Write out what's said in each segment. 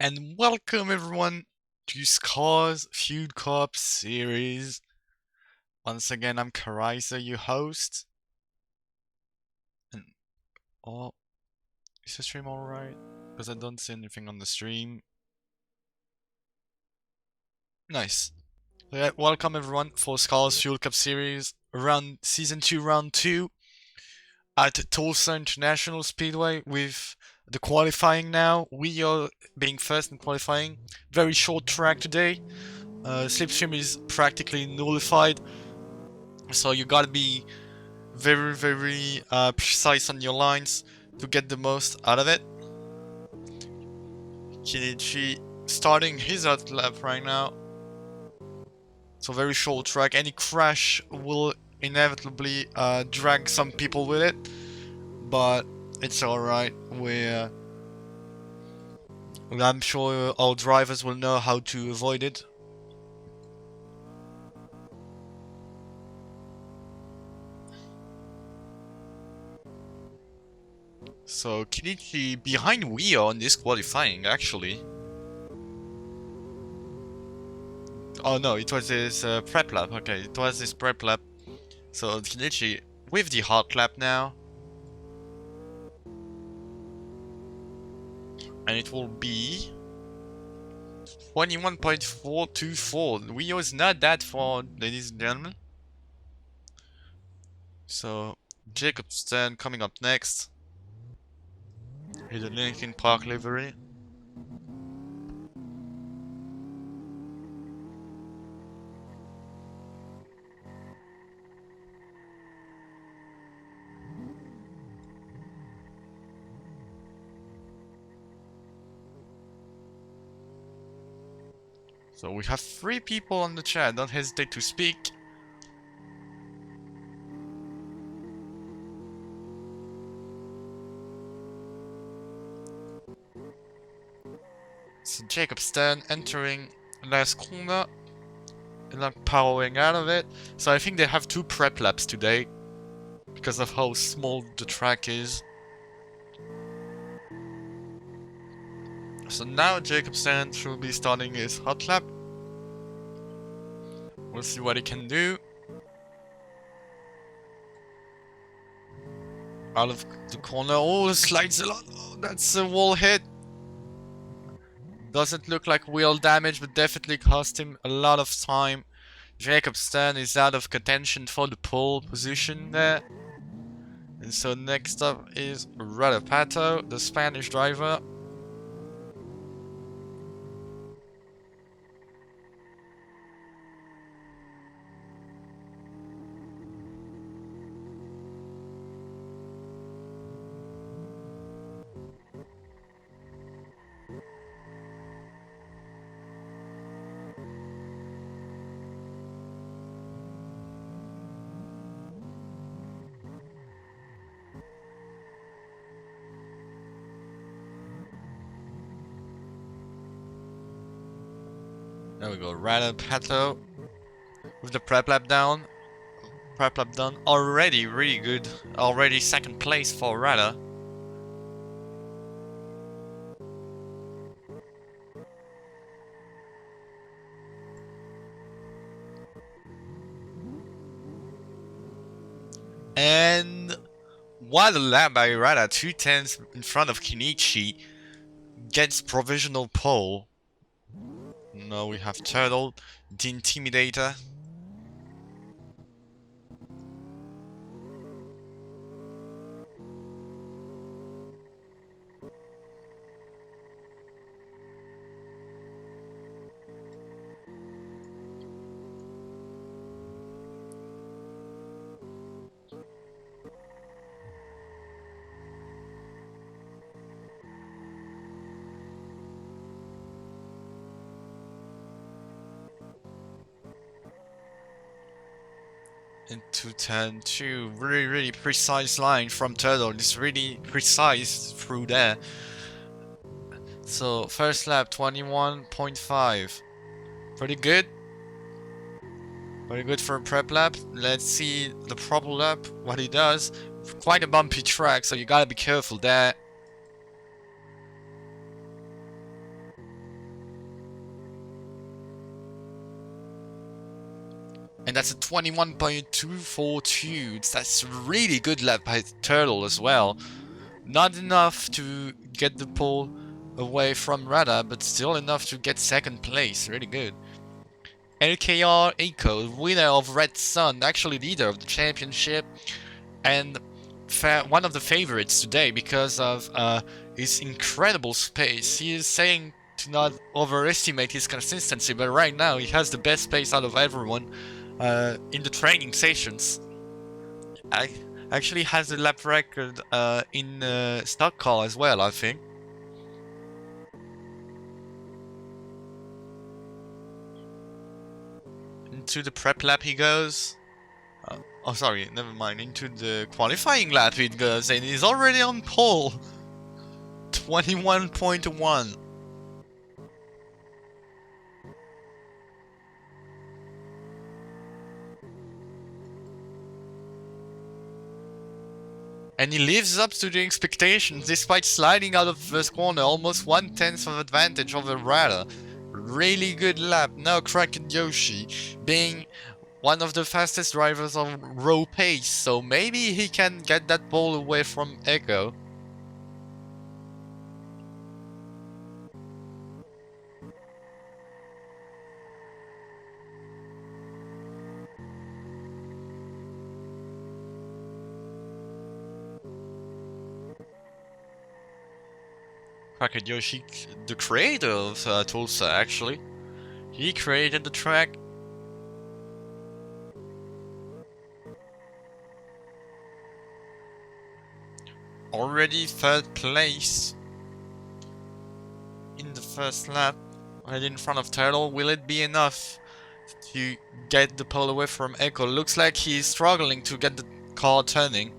And welcome everyone to Scar's Feud Cup series. Once again, I'm Karaisa, your host. And oh, is the stream alright? Because I don't see anything on the stream. Nice. Yeah, welcome everyone for Scar's Fuel Cup series, season 2, round 2 at Tulsa International Speedway with the qualifying now. We are being first in qualifying. Very short track today. Slipstream is practically nullified. So you gotta be very precise on your lines to get the most out of it. Kinichi starting his out lap right now. So very short track. Any crash will inevitably drag some people with it, but it's alright. I'm sure our drivers will know how to avoid it. So Kinichi behind Wio on this qualifying actually. Oh no, it was his prep lap. Okay, it was his prep lap. So Kinichi with the hot lap now. And it will be 21.424. Wio is not that far, ladies and gentlemen. So Jacob Stan coming up next. He's a Linkin Park livery. So we have 3 people on the chat, don't hesitate to speak. So Jacob Stan entering last corner and then powering out of it. So I think they have 2 prep laps today because of how small the track is. So now Jacob Stan should be starting his hot lap. We'll see what he can do. Out of the corner. Oh, slides a lot. Oh, that's a wall hit. Doesn't look like wheel damage, but definitely cost him a lot of time. Jacob Stan is out of contention for the pole position there. And so next up is Pato, the Spanish driver. There we go, Pato with the prep lap down. Prep lap done. Already really good. Already second place for Rada. And what a lap by Rada, 2/10 in front of Kinichi, gets provisional pole. Now we have Turtle, the Intimidator. Into 10, 2, really precise line from Turtle. It's really precise through there. So first lap 21.5. Pretty good. Very good for a prep lap. Let's see the proper lap, what he does. Quite a bumpy track, so you gotta be careful there. And that's a 21.242. That's a really good lap by Turtle as well. Not enough to get the pole away from Rada, but still enough to get second place. Really good. LKR Eco, winner of Red Sun, actually leader of the championship, and one of the favorites today because of his incredible pace. He is saying to not overestimate his consistency, but right now he has the best pace out of everyone in the training sessions. I actually has a lap record in stock car as well, I think. Into the prep lap he goes. Oh, sorry, never mind. Into the qualifying lap it goes, and he's already on pole. 21.1. And he lives up to the expectations despite sliding out of the first corner, almost 1/10 of advantage over Rada. Really good lap. Now Kraken Yoshi being one of the fastest drivers on row pace, so maybe he can get that ball away from Echo. Kraken Yoshi, the creator of Tulsa, actually. He created the track. Already third place in the first lap, right in front of Turtle. Will it be enough to get the pole away from Echo? Looks like he's struggling to get the car turning.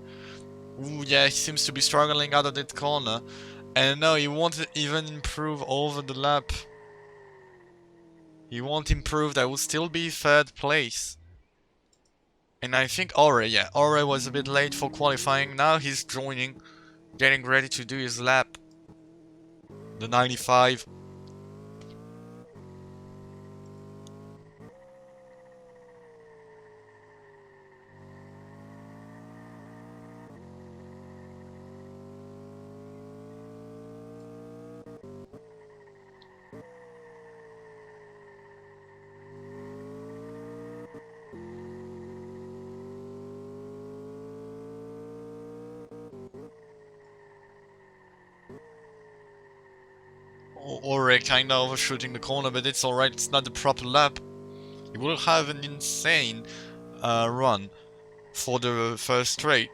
Ooh, yeah, he seems to be struggling out of that corner. And no, he won't even improve over the lap. He won't improve, that will still be third place. And I think Ore, yeah, Ore was a bit late for qualifying. Now he's joining, getting ready to do his lap. The 95. Ore kinda overshooting the corner, but it's alright, it's not the proper lap. He will have an insane run for the first straight.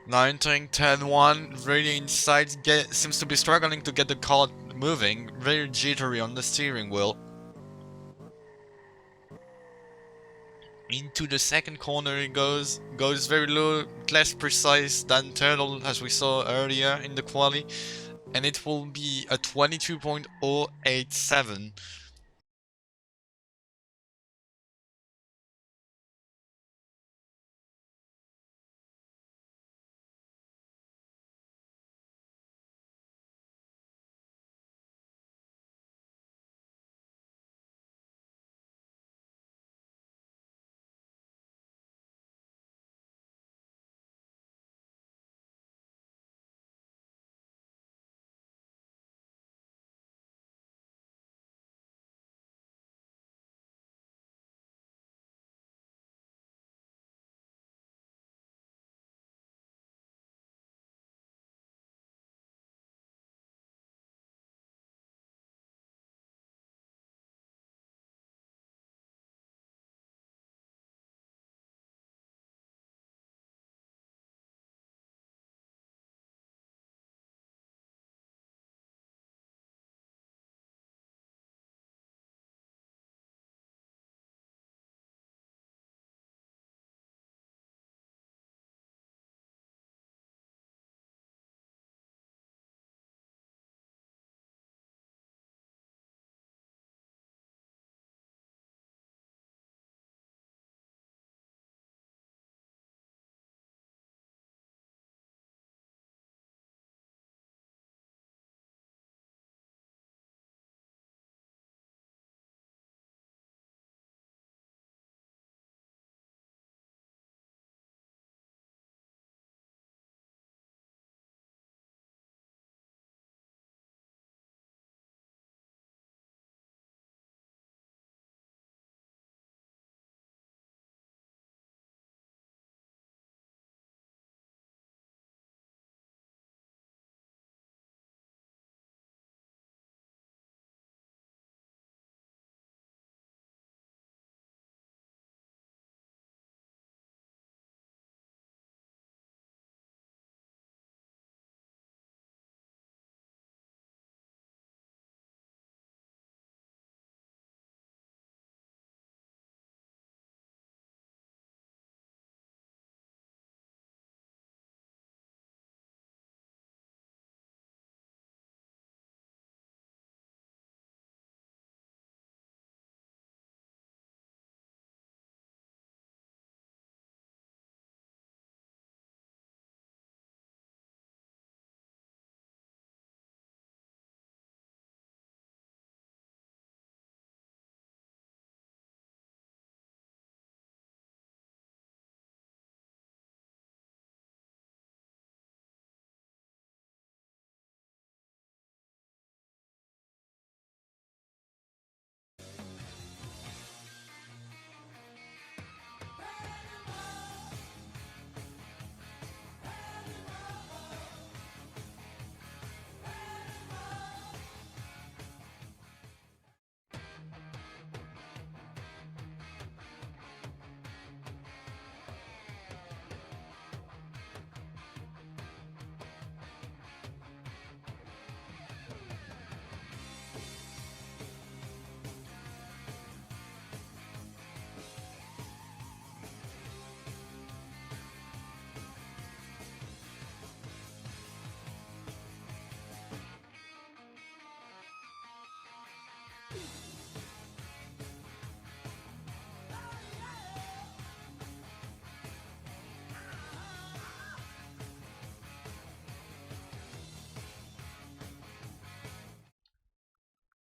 Now entering 10-1, really inside, seems to be struggling to get the car moving, very jittery on the steering wheel. Into the second corner he goes very low, less precise than Turtle as we saw earlier in the quali, and it will be a 22.087.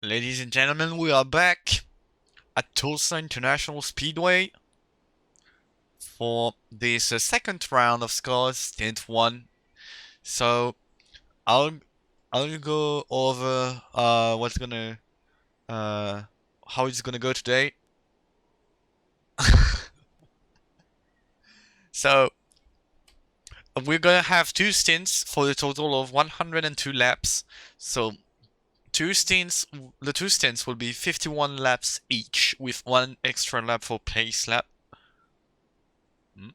Ladies and gentlemen, we are back at Tulsa International Speedway for this second round of scores, stint 1. So I'll I'll go over what's gonna how it's gonna go today. So we're gonna have two stints for the total of 102 laps. So the two stints will be 51 laps each, with one extra lap for pace lap. Hmm?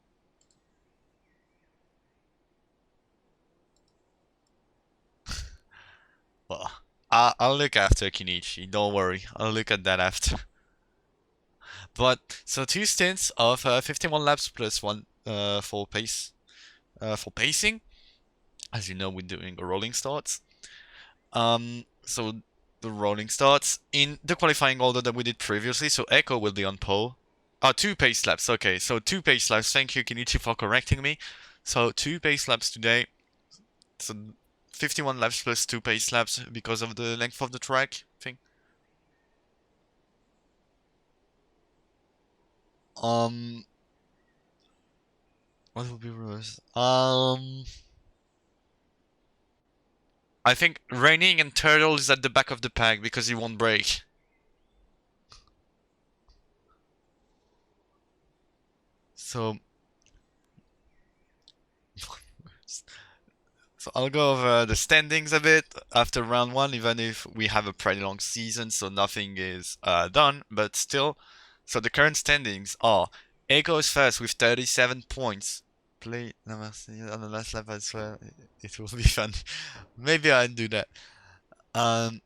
Well, I'll look after Kinichi. Don't worry, I'll look at that after. But so two stints of 51 laps plus one for pacing. As you know, we're doing a rolling starts. So the rolling starts in the qualifying order that we did previously. So Echo will be on pole. Two pace laps. Okay, so two pace laps. Thank you, Kinichi, for correcting me. So two pace laps today. So 51 laps plus two pace laps because of the length of the track thing. What will be worse? I think Raining and Turtle is at the back of the pack because he won't break. So, so I'll go over the standings a bit after round 1, even if we have a pretty long season, so nothing is done, but still. So the current standings are Echo is first with 37 points. Play on the last lap as well. It will be fun. Maybe I'll do that.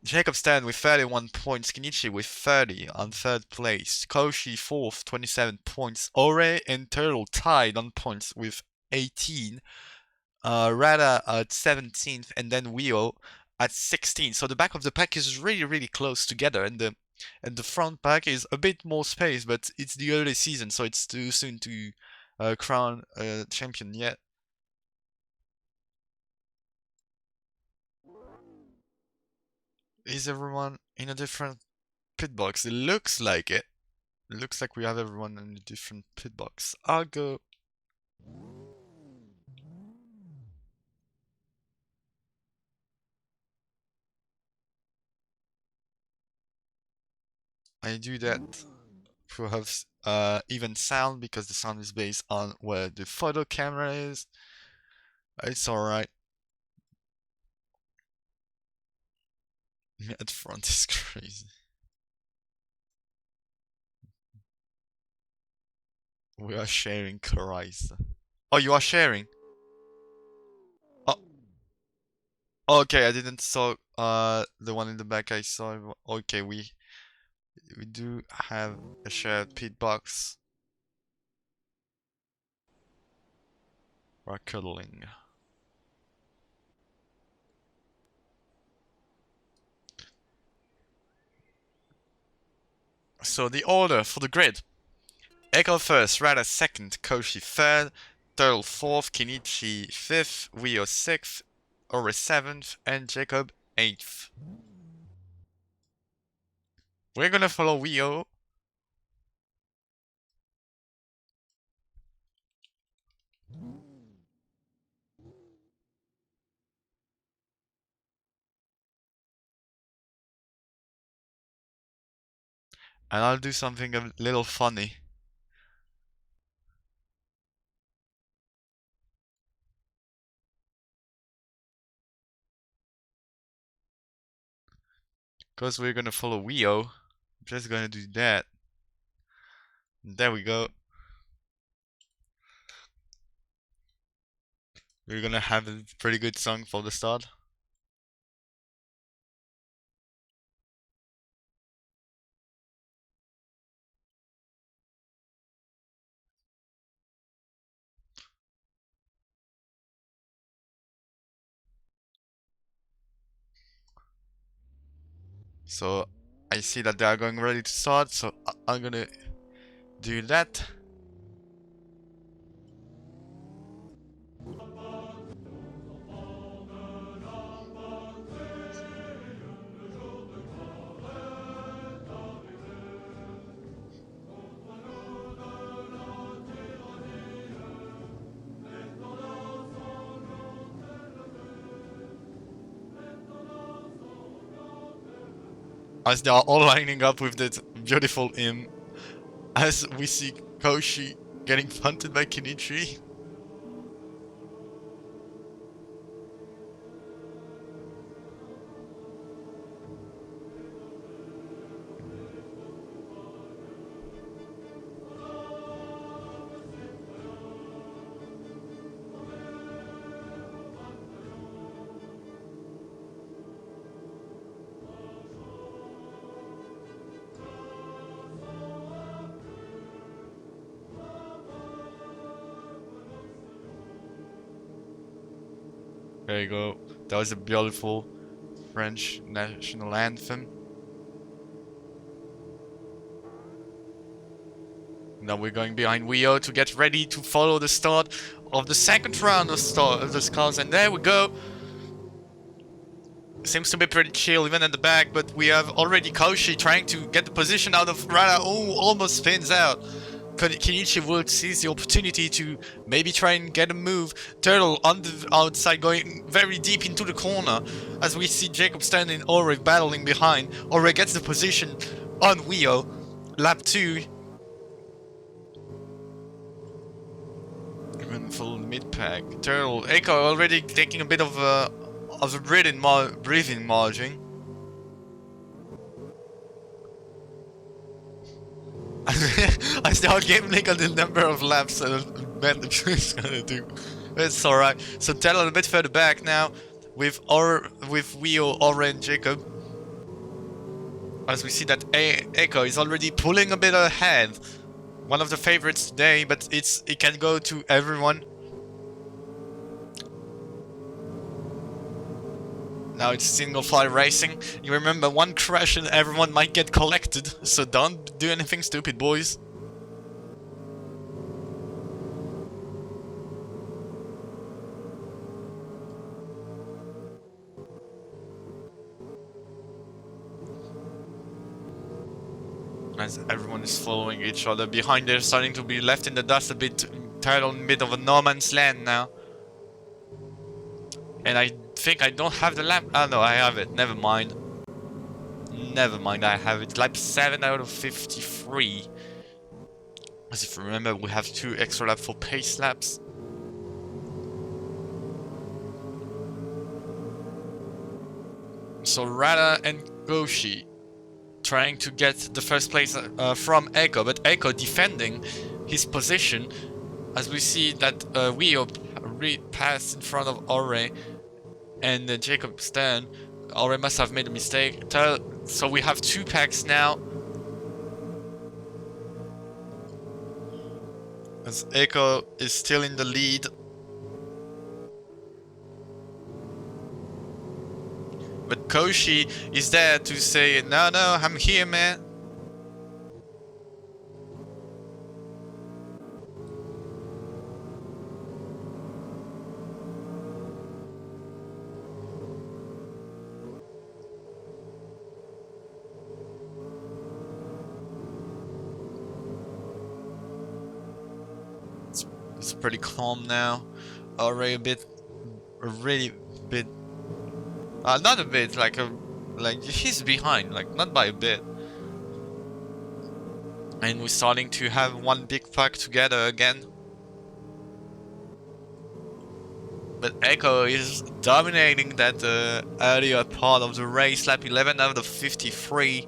Jacob Stan with 31 points, Kenichi with 30 on third place, Koshi fourth, 27 points, Ore and Turtle tied on points with 18, Rada at 17th, and then Wheel at 16th. So the back of the pack is really close together, and the front pack is a bit more space, but it's the early season, so it's too soon to crown a champion yet. Is everyone in a different pit box? It looks like it. It looks like we have everyone in a different pit box. I'll go. I do that to have even sound because the sound is based on where the photo camera is. It's alright. At front is crazy. We are sharing Christ. Oh, you are sharing? Oh, okay. I didn't saw the one in the back. I saw. Okay, we do have a shared pit box. We're cuddling. So the order for the grid. Echo first, Rada second, Koshi third, Turtle fourth, Kenichi fifth, Wio sixth, Ore seventh, and Jacob eighth. We're gonna follow Wio. And I'll do something a little funny. Because we're gonna follow Wio. I'm just gonna do that. There we go. We're gonna have a pretty good song for the start. So I see that they are going ready to start, so I'm gonna do that. as they are all lining up with that beautiful hymn. As we see Koshi getting punted by Kenichi. There you go. That was a beautiful French national anthem. Now we're going behind Wio to get ready to follow the start of the second round of the scars, and there we go. Seems to be pretty chill even at the back, but we have already Koshi trying to get the position out of Rada. Oh, almost spins out. Kenichi will seize the opportunity to maybe try and get a move. Turtle on the outside going very deep into the corner as we see Jacob standing and Ore battling behind. Ore gets the position on Wio. Lap 2. Even full mid-pack. Turtle, Echo already taking a bit of a breathing margin. I start gambling on the number of laps Bentley is gonna do. It's alright. So Turtle a bit further back now with Wio, Ore and Jacob. As we see that Echo is already pulling a bit ahead. One of the favorites today, but it can go to everyone. Now it's single file racing. You remember, one crash and everyone might get collected, so don't do anything stupid, boys. As everyone is following each other. Behind, they're starting to be left in the dust a bit, tired on a bit of a no man's land now. And I think I don't have the lap. Oh no, I have it. Never mind. Never mind, I have it. Lap 7 out of 53. As if you remember, we have 2 extra laps for pace laps. So Rada and Goshi trying to get the first place from Echo, but Echo defending his position. As we see that Wio passed in front of Ore and Jacob Stan. Ore must have made a mistake. So we have 2 packs now. As Echo is still in the lead. But Koshi is there to say, no, I'm here, man. It's pretty calm now. Already really bit. Not a bit, like he's behind, like not by a bit. And we're starting to have one big pack together again. But Echo is dominating that earlier part of the race, lap 11 out of 53.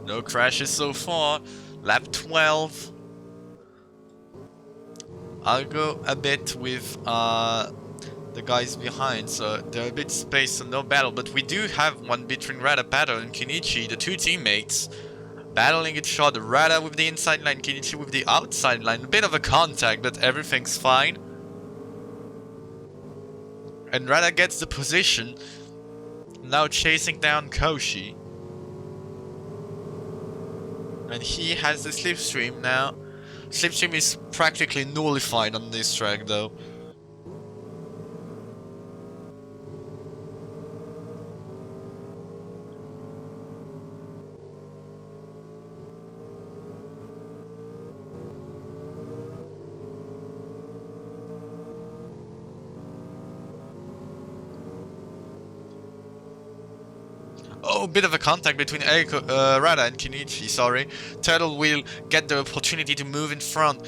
No crashes so far. Lap 12. I'll go a bit with the guys behind, so they're a bit spaced, so no battle. But we do have one between Rada, Pato, and Kenichi, the 2 teammates, battling each other. Rada with the inside line, Kenichi with the outside line. A bit of a contact, but everything's fine. And Rada gets the position, now chasing down Koshi. And he has the slipstream now. Slipstream is practically nullified on this track though. Oh, bit of a contact between Rada and Kenichi, sorry. Turtle will get the opportunity to move in front.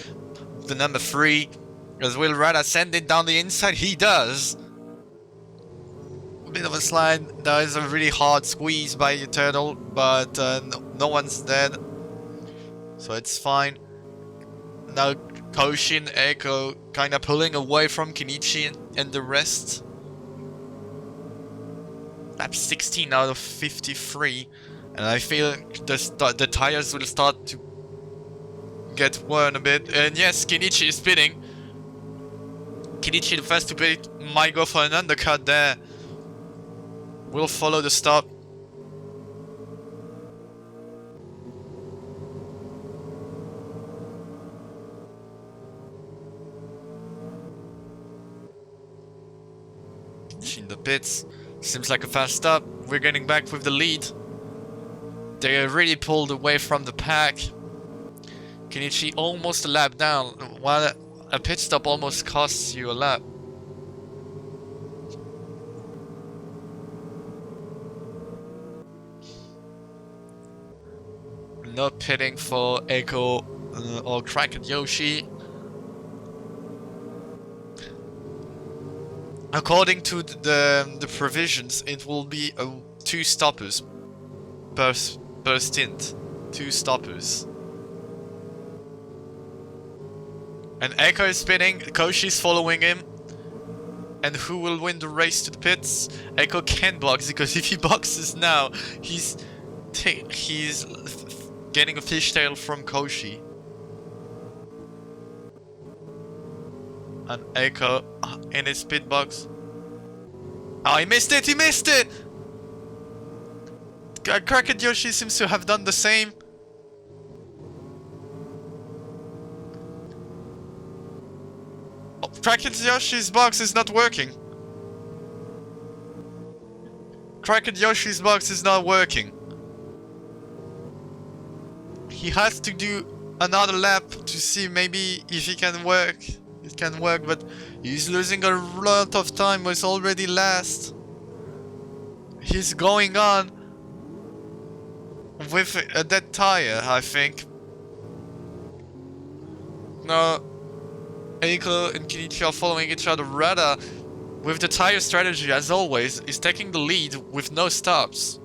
The number 3. As will Rada send it down the inside? He does! A bit of a slide. There is a really hard squeeze by the Turtle, but no one's dead. So it's fine. Now Koshi and Echo kinda pulling away from Kenichi and the rest. Lap 16 out of 53. And I feel the tires will start to get worn a bit. And yes, Kenichi is spinning. Kenichi, the first to pit, might go for an undercut there. Will follow the stop. In the pits. Seems like a fast stop. We're getting back with the lead. They really pulled away from the pack. Kenichi almost a lap down, while a pit stop almost costs you a lap. No pitting for Echo or Cracked Yoshi. According to the provisions, it will be 2 stoppers per stint. 2 stoppers. And Echo is spinning, Koshi's following him. And who will win the race to the pits? Echo can box, because if he boxes now, he's getting a fishtail from Koshi. And Echo in his pit box. Oh, he missed it! He missed it! Cracked Yoshi seems to have done the same. Oh, Cracked Yoshi's box is not working. Cracked Yoshi's box is not working. He has to do another lap to see maybe if he can work. It can work, but he's losing a lot of time. It's already last. He's going on with a dead tire, I think. No, Eiko and Kenichi are following each other. Rada, with the tire strategy as always, is taking the lead with no stops.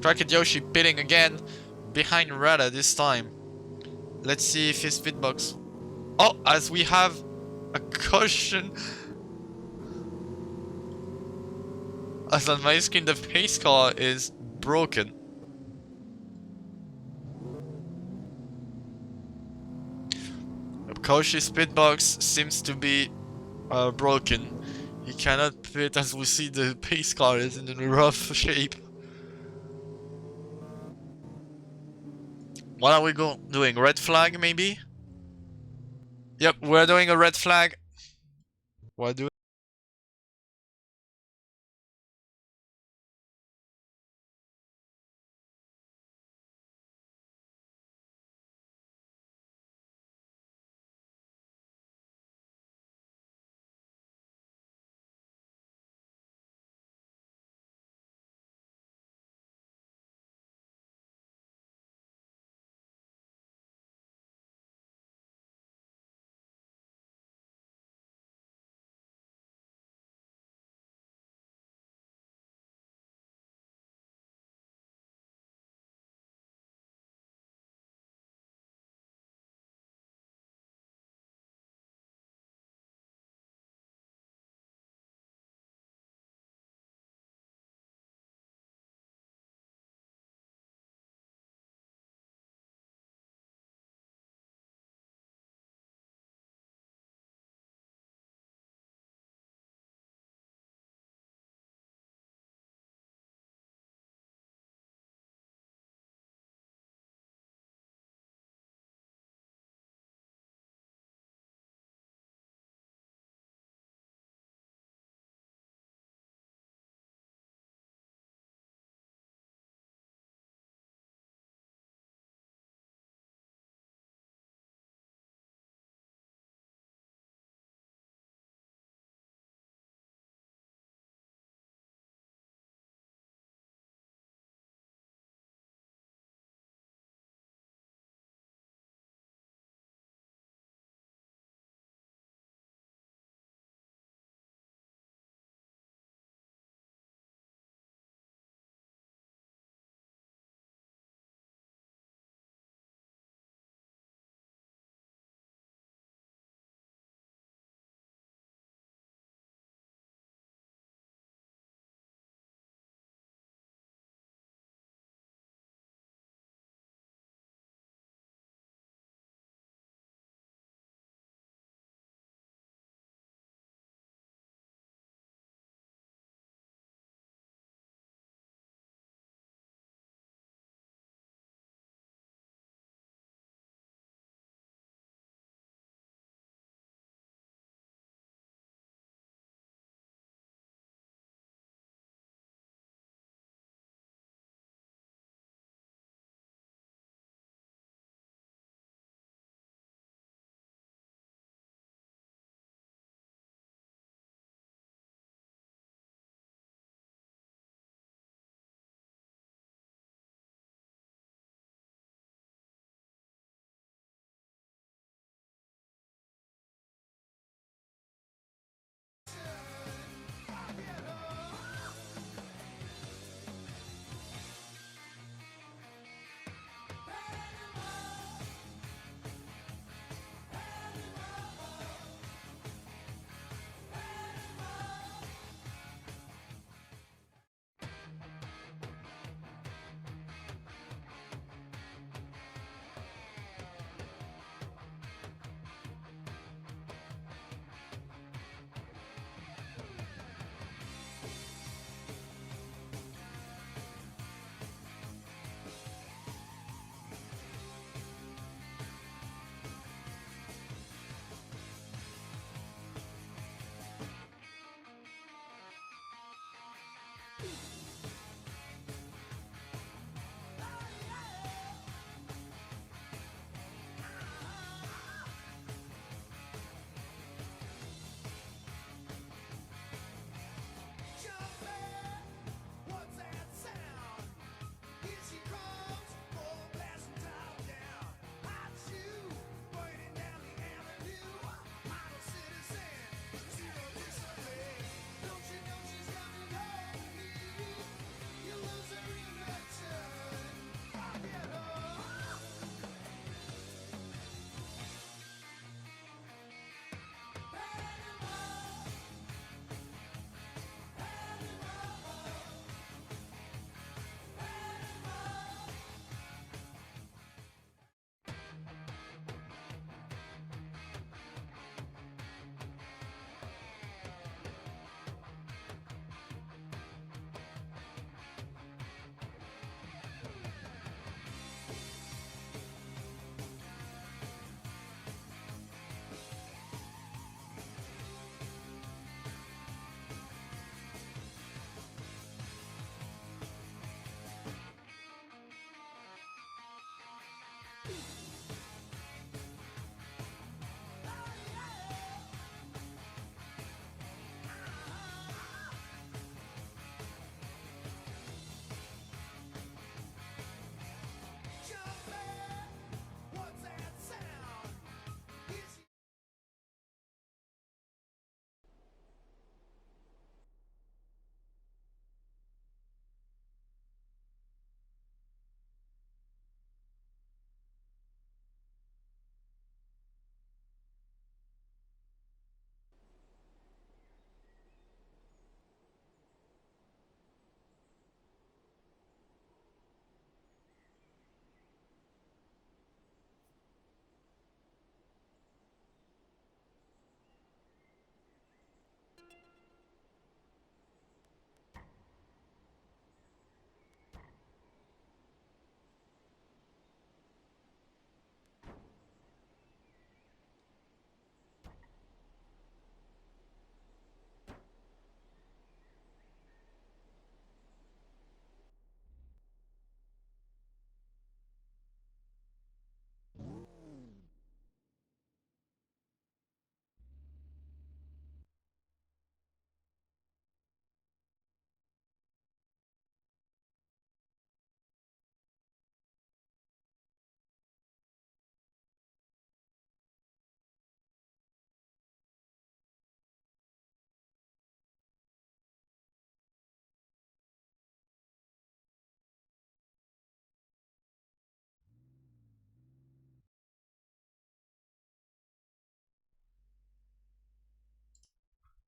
Cracked Yoshi pitting again behind Rada this time. Let's see if his pitbox. Oh, as we have a caution. As on my screen, the pace car is broken. Koshi's pitbox seems to be broken. He cannot pit, as we see the pace car is in a rough shape. What are we doing? Red flag, maybe? Yep, we're doing a red flag. We're doing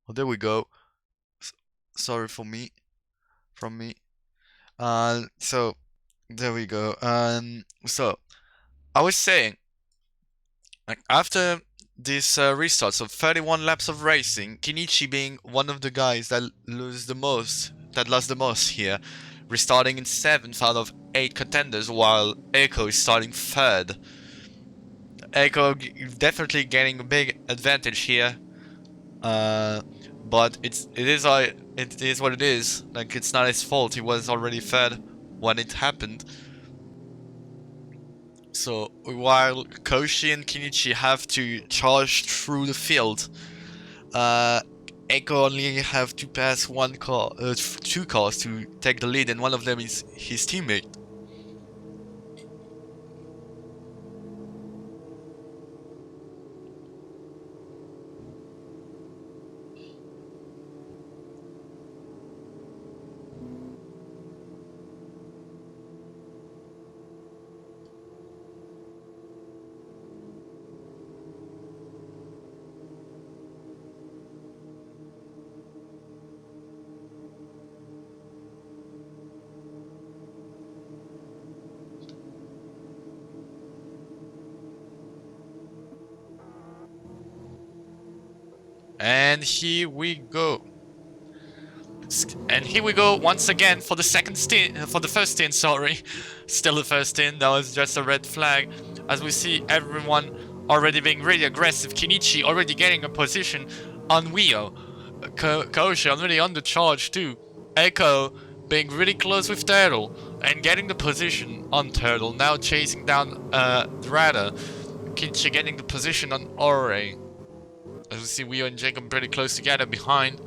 Oh, there we go. S- Sorry for me, from me. So there we go. So I was saying, like after this restart, so 31 laps of racing, Kinichi being one of the guys that lost the most here, restarting in 7th out of 8 contenders, while Echo is starting 3rd. Echo definitely getting a big advantage here, uh, but it is what it is. Like it's not his fault. He was already 3rd when it happened. So while Koshi and Kinichi have to charge through the field, uh, Echo only have to pass two cars to take the lead, and one of them is his teammate. And here we go. And here we go once again for the first stint, sorry. Still the first stint, that was just a red flag. As we see everyone already being really aggressive. Kinichi already getting a position on Wio. Koshi already on the charge too. Echo being really close with Turtle and getting the position on Turtle. Now chasing down Rada. Kinichi getting the position on Ore. As we see Wio and Jacob pretty close together behind.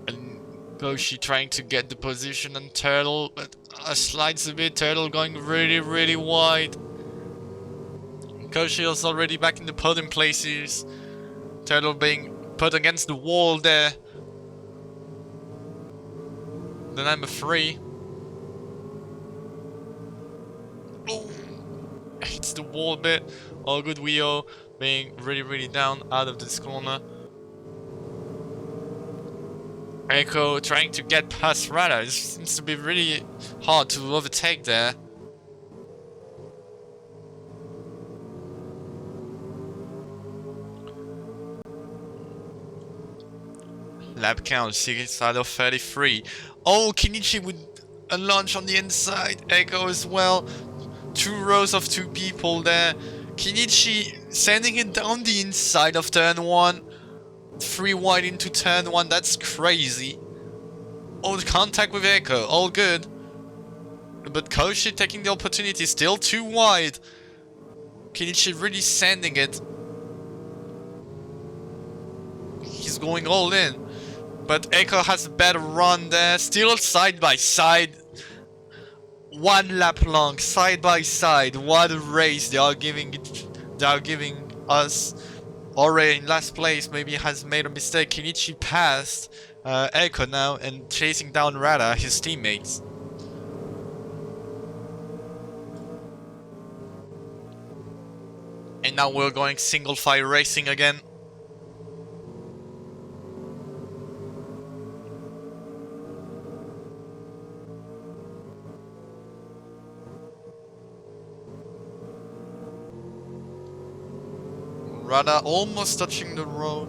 And Koshi trying to get the position on Turtle, but slides a bit. Turtle going really, really wide. Koshi is already back in the podium places. Turtle being put against the wall there. The number 3. Oh, hits the wall a bit. All good. Wio being really, really down out of this corner. Echo trying to get past Rada. It seems to be really hard to overtake there. Lap count 6 out of 33. Oh, Kinichi with a launch on the inside. Echo as well. 2 rows of 2 people there. Kinichi sending it down the inside of turn 1. 3 wide into turn 1. That's crazy. Oh, the contact with Echo. All good. But Koshi taking the opportunity. Still too wide. Kinichi really sending it. He's going all in. But Echo has a better run there. Still side by side. 1 lap long, side by side. What a race they are giving us. Ore in last place maybe has made a mistake. Kinichi passed Echo now and chasing down Rada, his teammates. And now we're going single file racing again. Rada almost touching the road.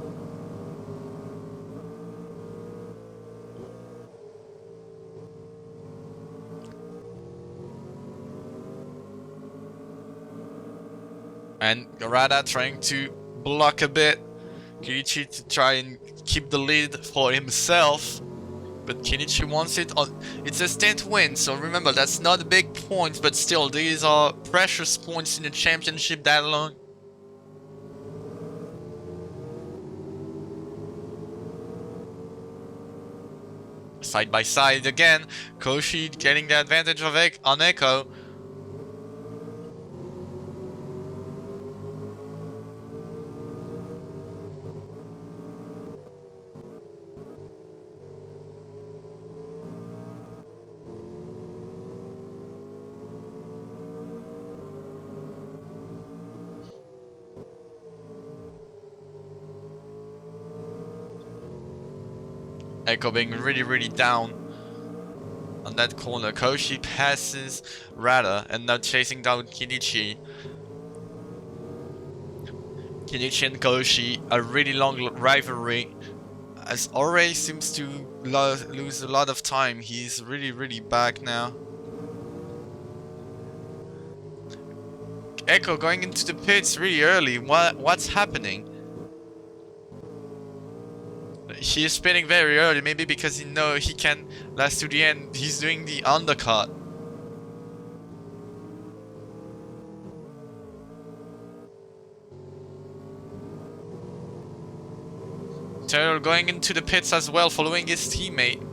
And Rada trying to block a bit. Kinichi to try and keep the lead for himself. But Kinichi wants it on. It's a stint win, so remember that's not a big point, but still these are precious points in the championship that long. Side by side again, Koshi getting the advantage of on Echo. Echo being really down on that corner. Koshi passes Rada and now chasing down Kinichi. Kinichi and Koshi, a really long rivalry. As Ore seems to lose a lot of time, he's really back now. Echo going into the pits really early. What's happening? He is spinning very early, maybe because he knows he can last to the end. He's doing the undercut. Turtle going into the pits as well, following his teammate.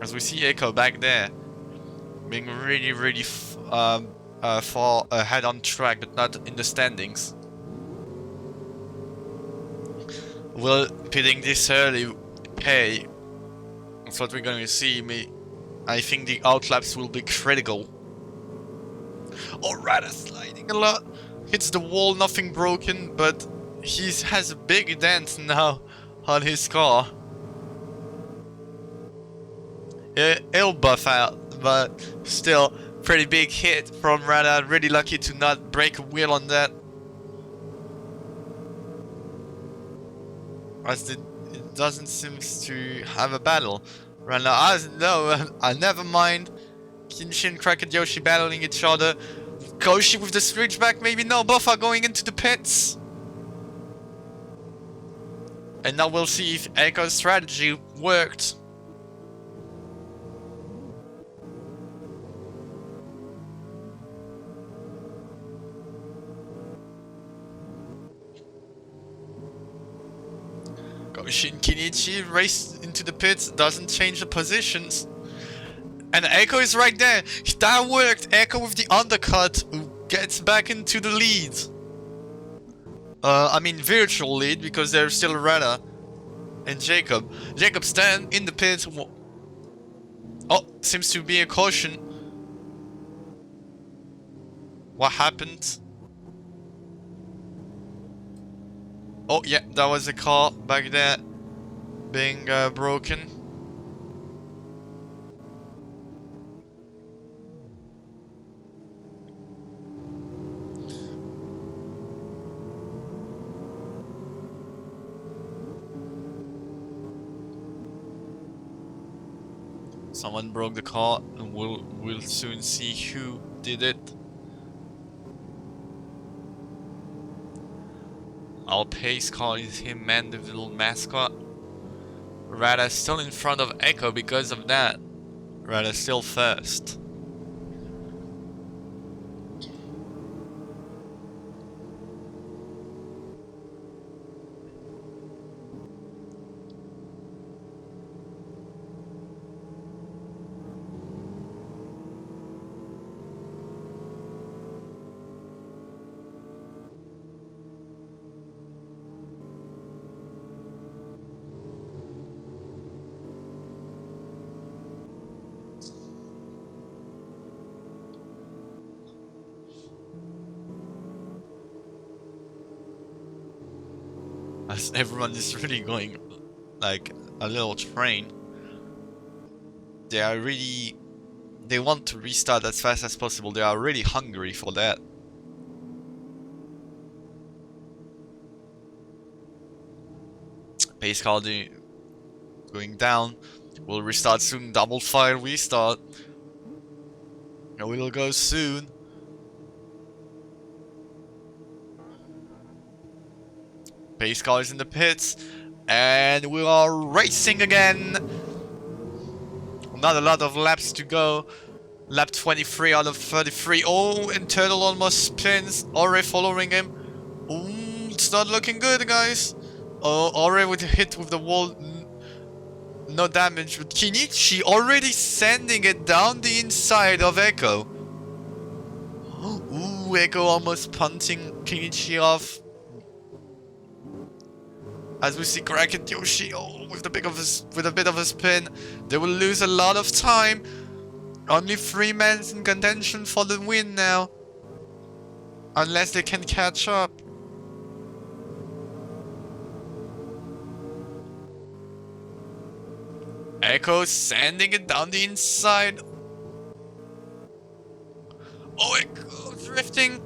As we see Echo back there, being really far ahead on track, but not in the standings. Will pitting this early pay? That's what we're going to see. I think the outlaps will be critical. Oh, Rada sliding a lot. Hits the wall, nothing broken, but he has a big dent now on his car. He'll buff out, but still, pretty big hit from Rada. Really lucky to not break a wheel on that. As it doesn't seem to have a battle. Rada, no, never mind. Kinichi and Krakadyoshi battling each other. Koshi with the switchback, maybe no. Both are going into the pits. And now we'll see if Echo's strategy worked. Koshi and Kinichi race into the pits, doesn't change the positions. And Echo is right there. That worked. Echo with the undercut gets back into the lead. I mean virtual lead, because there's still Rada and Jacob. Jacob stand in the pit. Oh, seems to be a caution. What happened? Oh yeah, that was a car back there being broken. Someone broke the car, and we'll soon see who did it. Our pace car is him, man, the little mascot. Rada still in front of Echo because of that. Rada still first. As everyone is really going like a little train. They want to restart as fast as possible. They are really hungry for that. Pace car going down. We'll restart soon. Double fire restart. And we'll go soon. Pace car is in the pits, and we are racing again. Not a lot of laps to go. Lap 23 out of 33. Oh, and Turtle almost spins. Ore following him. Ooh, it's not looking good, guys. Oh, Ore with a hit with the wall. No damage, but Kinichi already sending it down the inside of Echo. Ooh, Echo almost punting Kinichi off. As we see Krakadyoshi, oh, with a bit of a spin, they will lose a lot of time. Only 3 men in contention for the win now. Unless they can catch up. Echo sending it down the inside. Oh, Echo drifting.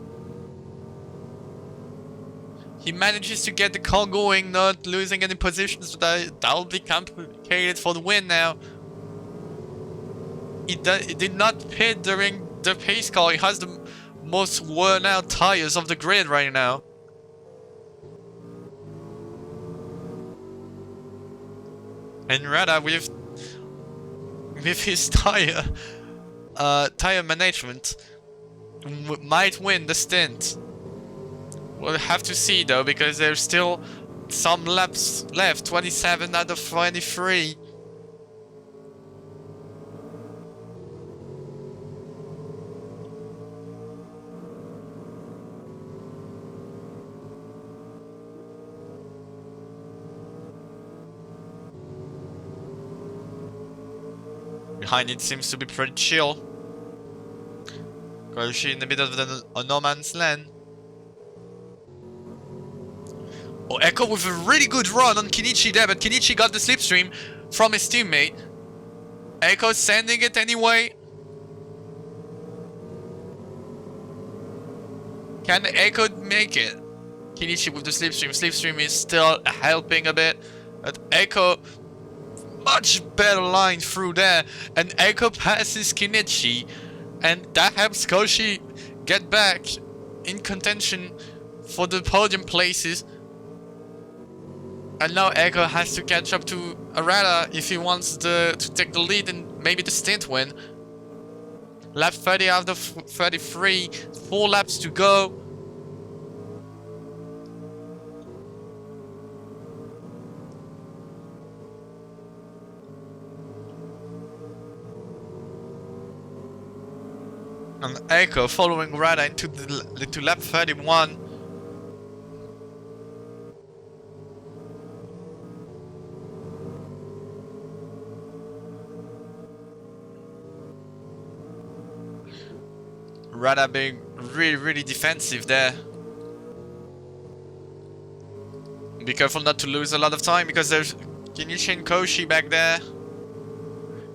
He manages to get the car going, not losing any positions, but that'll be complicated for the win now. He did not pit during the pace car. He has the most worn out tires of the grid right now. And Rada with his tire management might win the stint. We'll have to see though, because there's still some laps left. 27 out of 23. Behind it seems to be pretty chill. Koshi in the middle of the no man's land. Oh, Echo with a really good run on Kenichi there, but Kenichi got the slipstream from his teammate. Echo sending it anyway. Can Echo make it? Kenichi with the slipstream. Slipstream is still helping a bit. But Echo, much better line through there. And Echo passes Kenichi. And that helps Koshi get back in contention for the podium places. And now Echo has to catch up to Arata if he wants to take the lead and maybe the stint win. Lap 30 out of 33, 4 laps to go. And Echo following Arata into lap 31. Rada being really defensive there. Be careful not to lose a lot of time, because there's Kenichi and Koshi back there.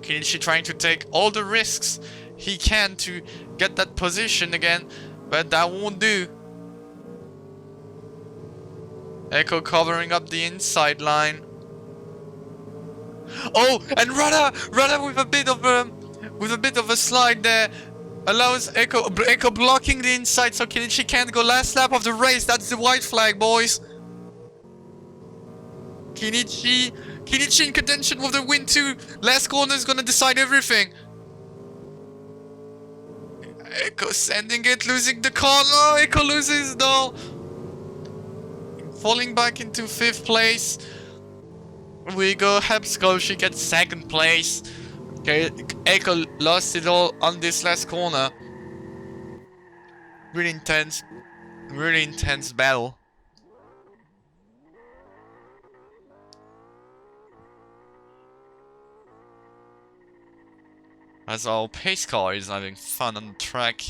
Kenichi trying to take all the risks he can to get that position again, but that won't do. Echo covering up the inside line. Oh, and Rada with a bit of a slide there. Allows Echo blocking the inside, so Kenichi can't go last lap of the race. That's the white flag, boys. Kenichi in contention with the win too. Last corner is gonna decide everything. Echo sending it, losing the car. No, Echo loses though. Falling back into 5th place. We go Hebsco, she gets 2nd place. Okay, Echo lost it all on this last corner. Really intense battle. As our pace car is having fun on the track.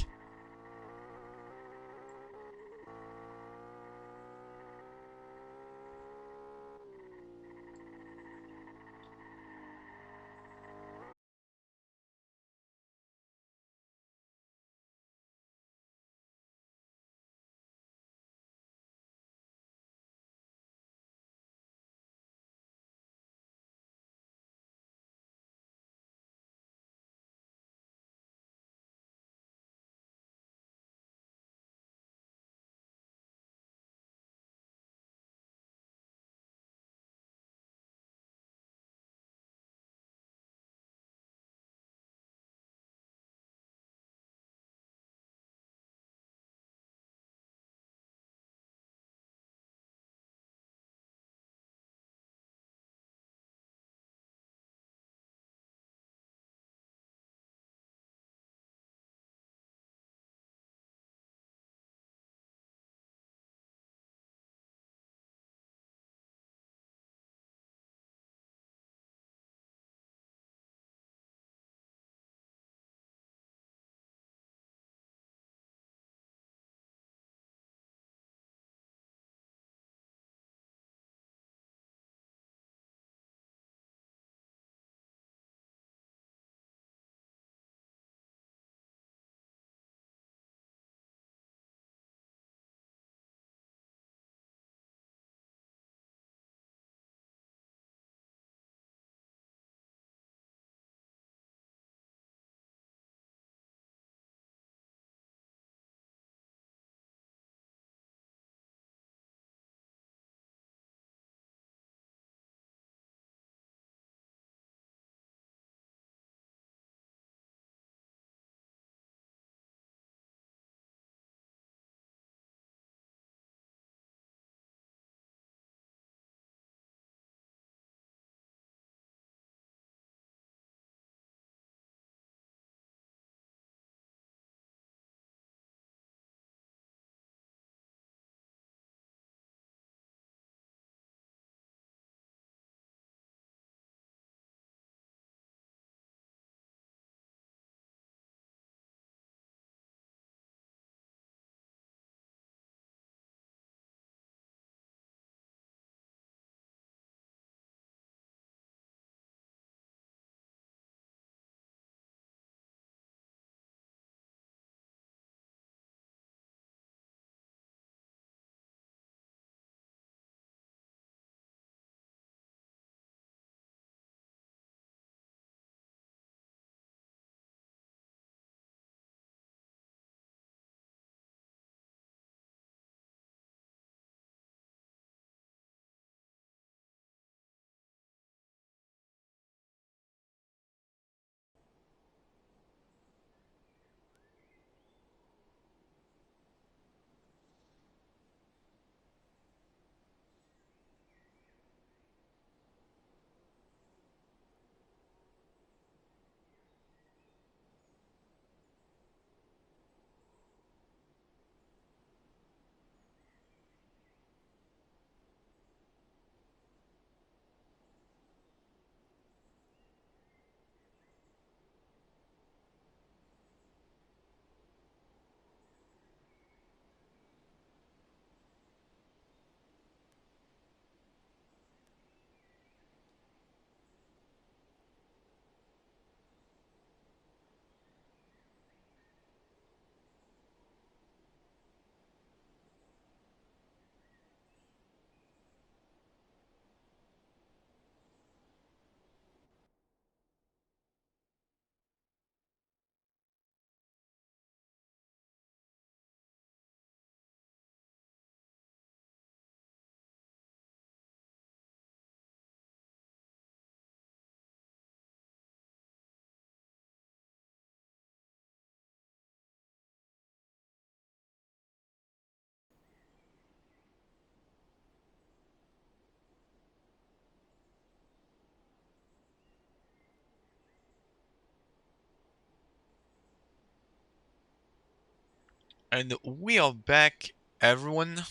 And we are back, everyone.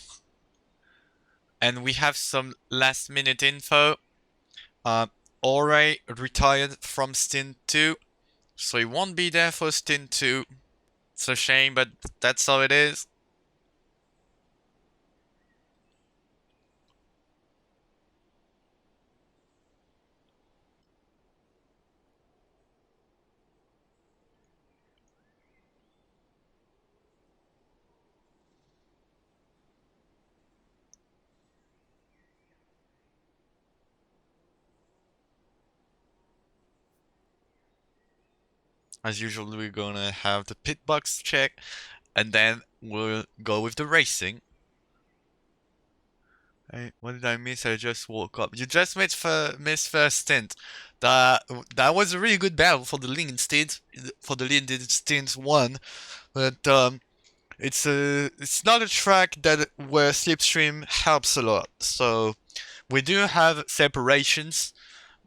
And we have some last minute info. Uh, Ore retired from Stint 2, so he won't be there for Stint 2. It's a shame, but that's how it is. As usual, we're gonna have the pit box check, and then we'll go with the racing. Hey, what did I miss? I just woke up. You just missed first stint. That that was a really good battle for the lead stint. For the lead stint one, but it's not a track that where slipstream helps a lot. So we do have separations,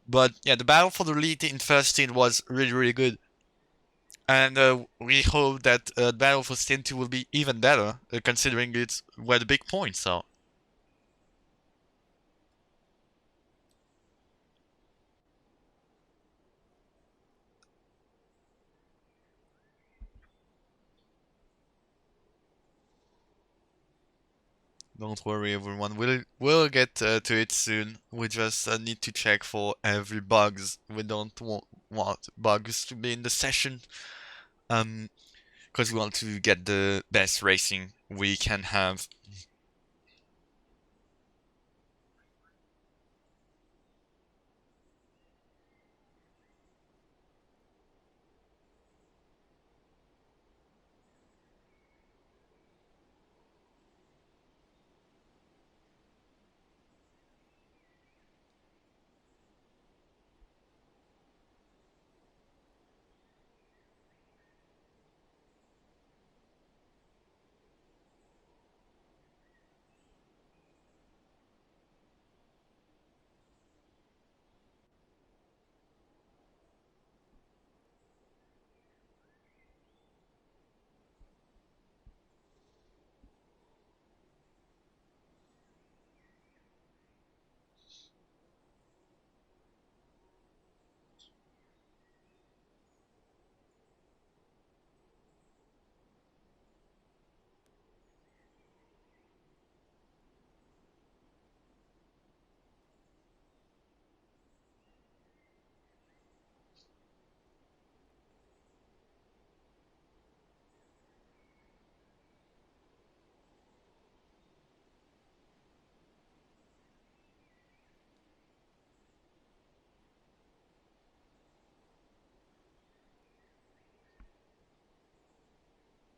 but yeah, the battle for the lead in first stint was really good. And we hope that battle for stint 2 will be even better, considering it's where the big points are. Don't worry, everyone. We'll get to it soon. We just need to check for every bugs. We don't want bugs to be in the session. Because we want to get the best racing we can have.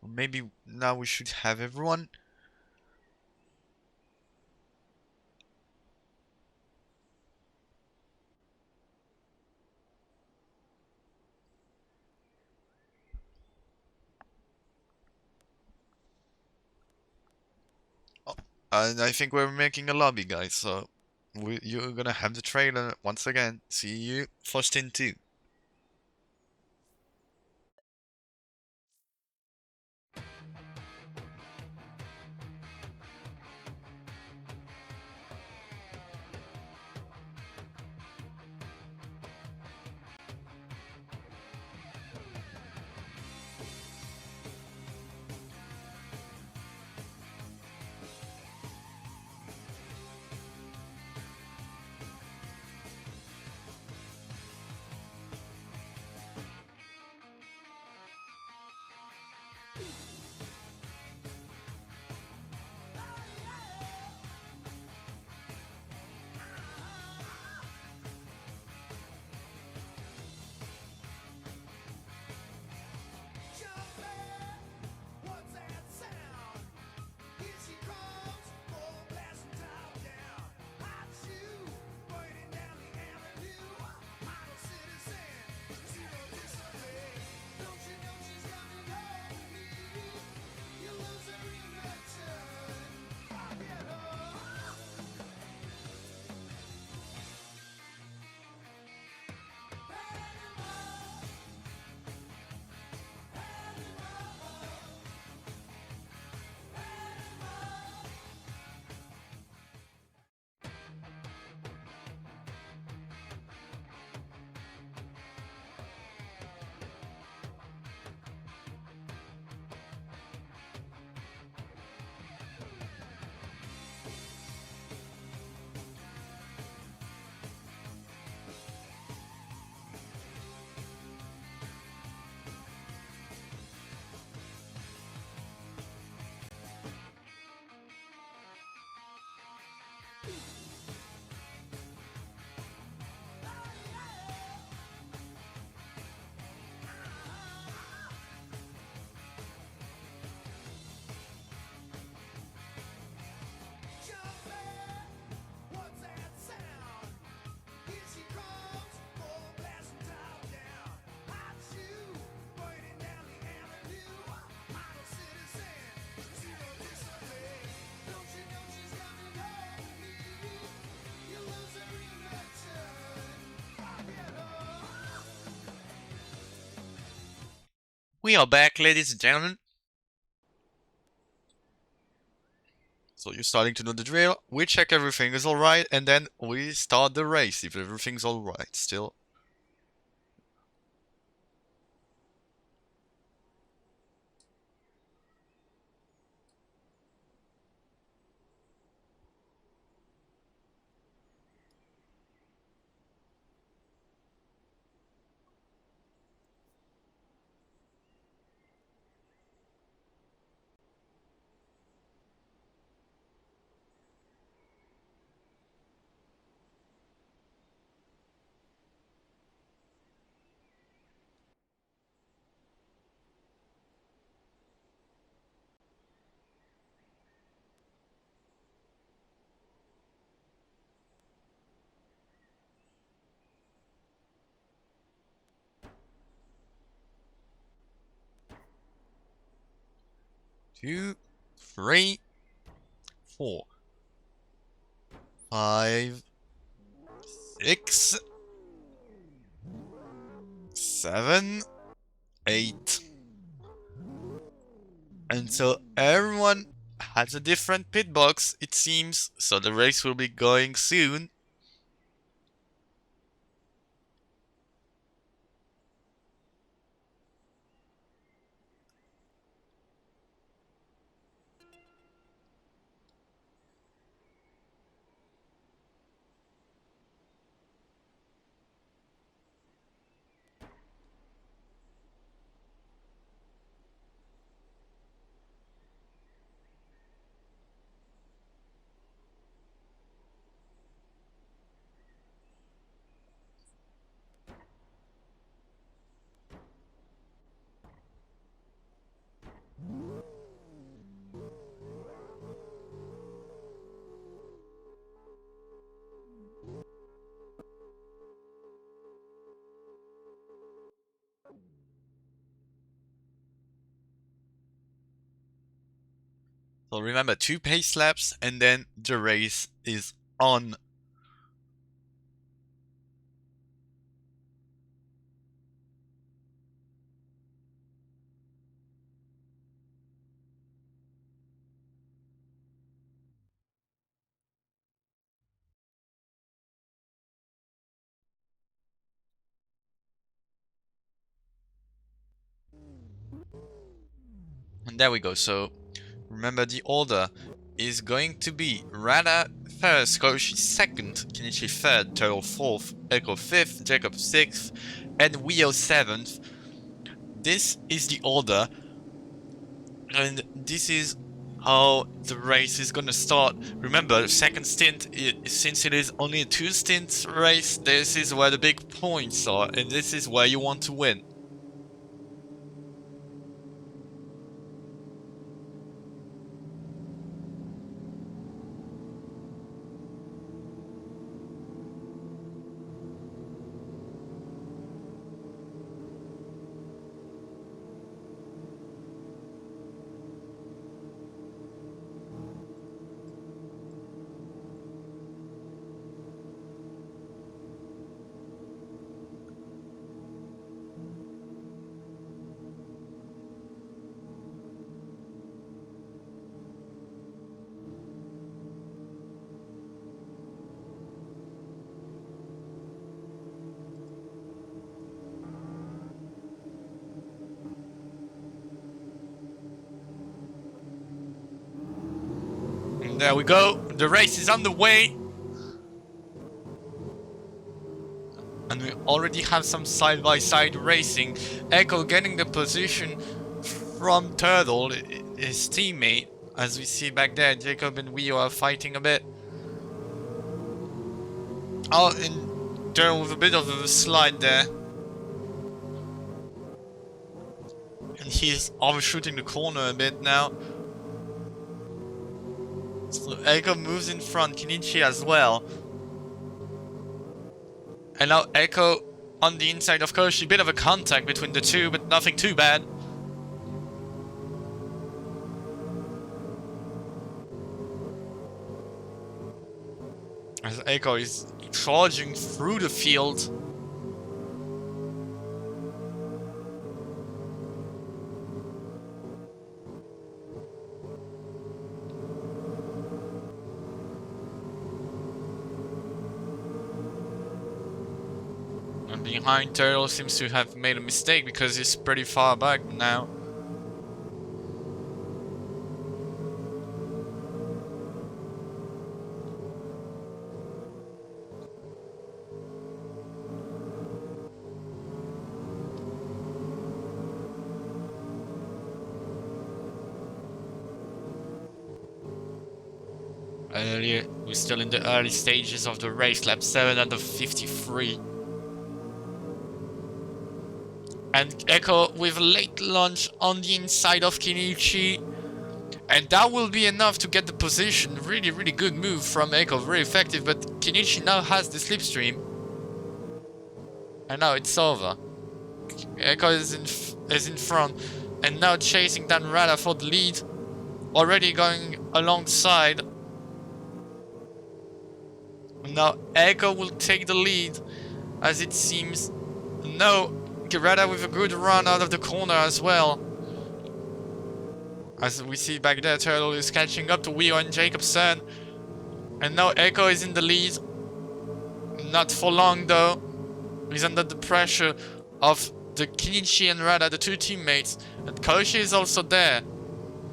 Maybe now we should have everyone. Oh, and I think we're making a lobby, guys. So you're gonna have the trailer once again. See you for stint 2. We are back, ladies and gentlemen. So you're starting to know the drill. We check everything is alright, and then we start the race if everything's alright still. Two, three, 4, 5, 6, 7, 8. And so everyone has a different pit box, it seems, so the race will be going soon. So remember, 2 pace laps and then the race is on. And there we go. So remember, the order is going to be Rada first, Koshi second, Kenichi third, Turtle fourth, Echo fifth, Jacob sixth, and Wio seventh. This is the order, and this is how the race is gonna start. Remember, second stint, since it is only a 2 stints race, this is where the big points are, and this is where you want to win. And there we go, the race is underway. And we already have some side-by-side racing. Echo getting the position from Turtle, his teammate. As we see back there, Jacob and Wio are fighting a bit. Oh, and Turtle with a bit of a slide there. And he's overshooting the corner a bit now. So Echo moves in front, Kenichi as well. And now Echo on the inside of Koshi. Bit of a contact between the two, but nothing too bad. As Echo is charging through the field. Behind, Turtle seems to have made a mistake because he's pretty far back now. We're still in the early stages of the race, lap 7 out of 53. And Echo with a late launch on the inside of Kenichi. And that will be enough to get the position. Really, really good move from Echo, very effective. But Kenichi now has the slipstream. And now it's over. Echo is in front. And now chasing down Rada for the lead. Already going alongside. Now Echo will take the lead, as it seems. No, Rada with a good run out of the corner as well. As we see back there, Turtle is catching up to Wheel and Jacobson. And now Echo is in the lead. Not for long though. He's under the pressure of the Kenichi and Rada, the two teammates. And Koshi is also there.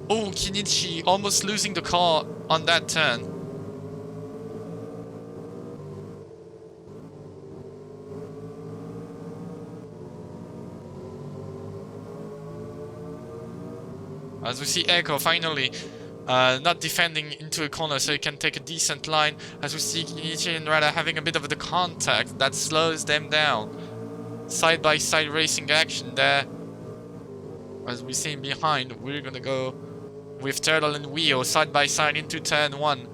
Oh, Kenichi almost losing the car on that turn. As we see Echo finally not defending into a corner so he can take a decent line. As we see Kenichi and Rada having a bit of the contact that slows them down. Side by side racing action there. As we see behind, we're gonna go with Turtle and Wheel side by side into turn 1.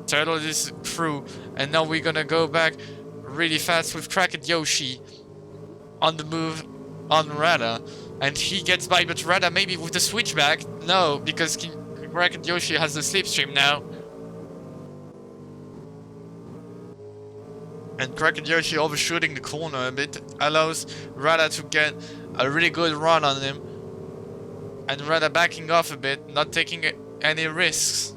Turtle is through, and now we're gonna go back really fast with Cracked Yoshi on the move on Rada. And he gets by, but Rada maybe with the switchback. No, because Cracked Yoshi has the slipstream now. And Cracked Yoshi overshooting the corner a bit allows Rada to get a really good run on him. And Rada backing off a bit, not taking any risks.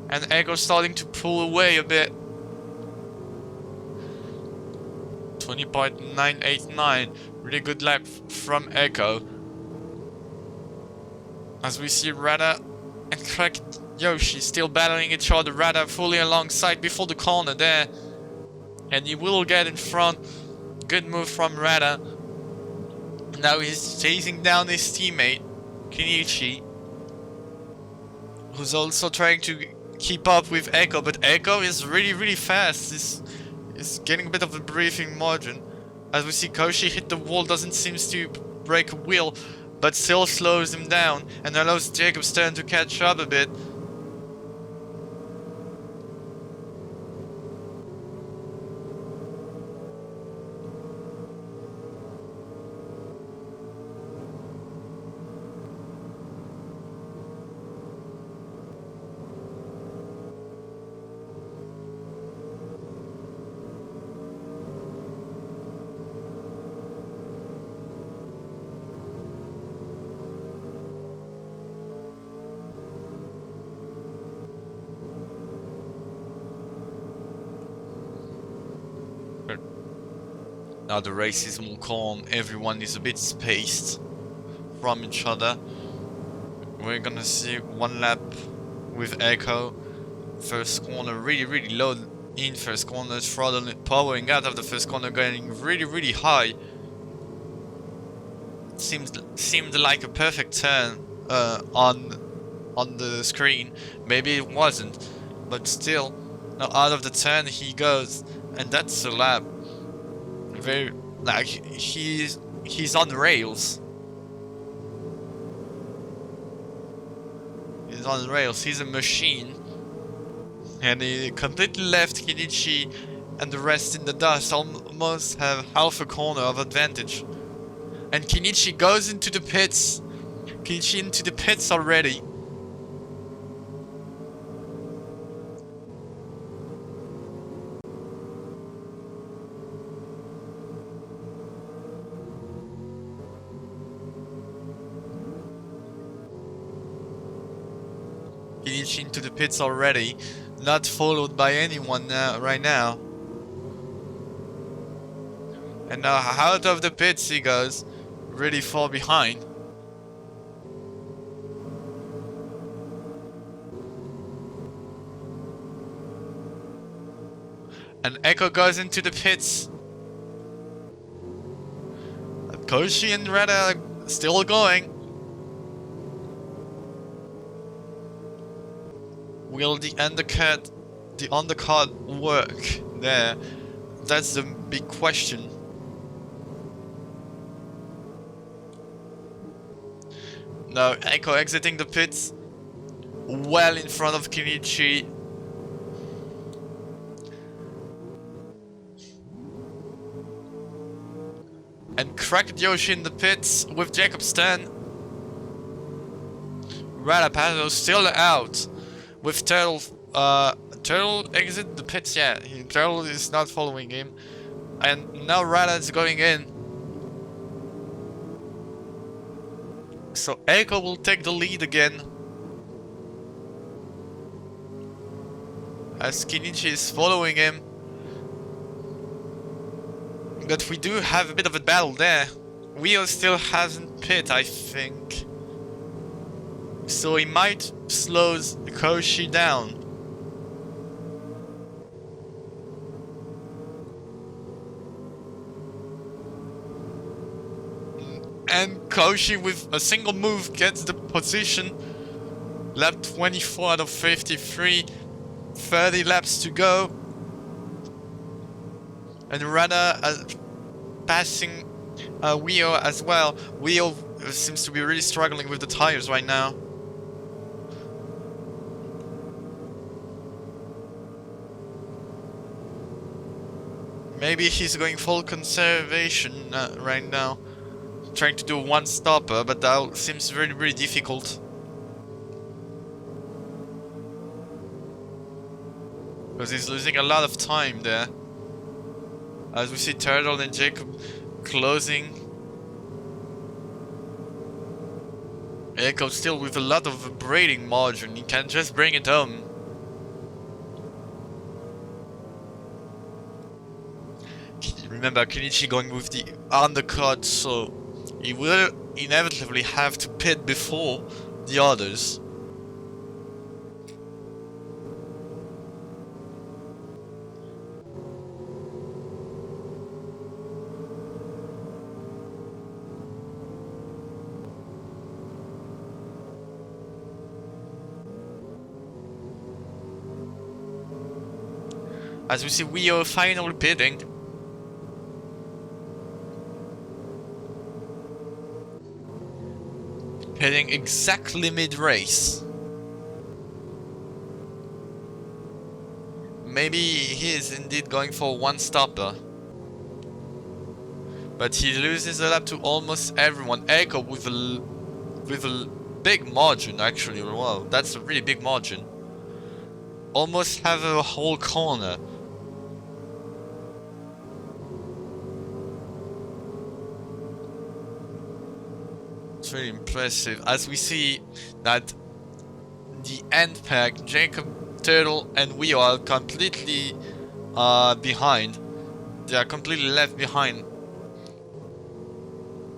And Echo starting to pull away a bit. 20.989. Really good lap from Echo. As we see Rada and Cracked Yoshi still battling each other. Rada fully alongside before the corner there. And he will get in front. Good move from Rada. Now he's chasing down his teammate, Kenichi. Who's also trying to keep up with Echo. But Echo is really, really fast. He's getting a bit of a briefing margin. As we see Koshi hit the wall, doesn't seem to break a wheel, but still slows him down and allows Jacob's turn to catch up a bit. Now the race is more calm, everyone is a bit spaced from each other. We're gonna see one lap with Echo. First corner really low in first corner, throttle powering out of the first corner, going really high. Seemed like a perfect turn on the screen. Maybe it wasn't, but still, now out of the turn he goes, and that's a lap. Very, like, he's on rails. He's on rails. He's a machine, and he completely left Kenichi and the rest in the dust. Almost have half a corner of advantage. And Kenichi goes into the pits. Kenichi into the pits already. Kenichi into the pits already, not followed by anyone right now. And now out of the pits he goes, really far behind. And Echo goes into the pits. Koshi and Reda are still going. Will the undercut work there? That's the big question. No, Echo exiting the pits well in front of Kenichi. And Cracked Yoshi in the pits with Jacob Stan. Radapazzo still out with Turtle. Turtle exit the pits, yeah. Turtle is not following him. And now Rada is going in. So Echo will take the lead again. As Kenichi is following him. But we do have a bit of a battle there. Wheel still hasn't pit, I think. So he might slow Koshi down. And Koshi with a single move gets the position. Lap 24 out of 53. 30 laps to go. And Rada passing Wheel as well. Wheel seems to be really struggling with the tires right now. Maybe he's going full conservation right now. Trying to do one stopper, but that seems really, really difficult. Because he's losing a lot of time there. As we see Turtle and Jacob closing. Echo still with a lot of braiding margin. He can just bring it home. Remember, Kenichi going with the undercut, so he will inevitably have to pit before the others. As we see, we are finally pitting. Hitting exactly mid-race. Maybe he is indeed going for one stopper. But he loses a lap to almost everyone. Echo with a big margin actually. Wow, that's a really big margin. Almost have a whole corner. It's really impressive. As we see that the end pack, Jacob, Turtle and we are completely behind. They are completely left behind.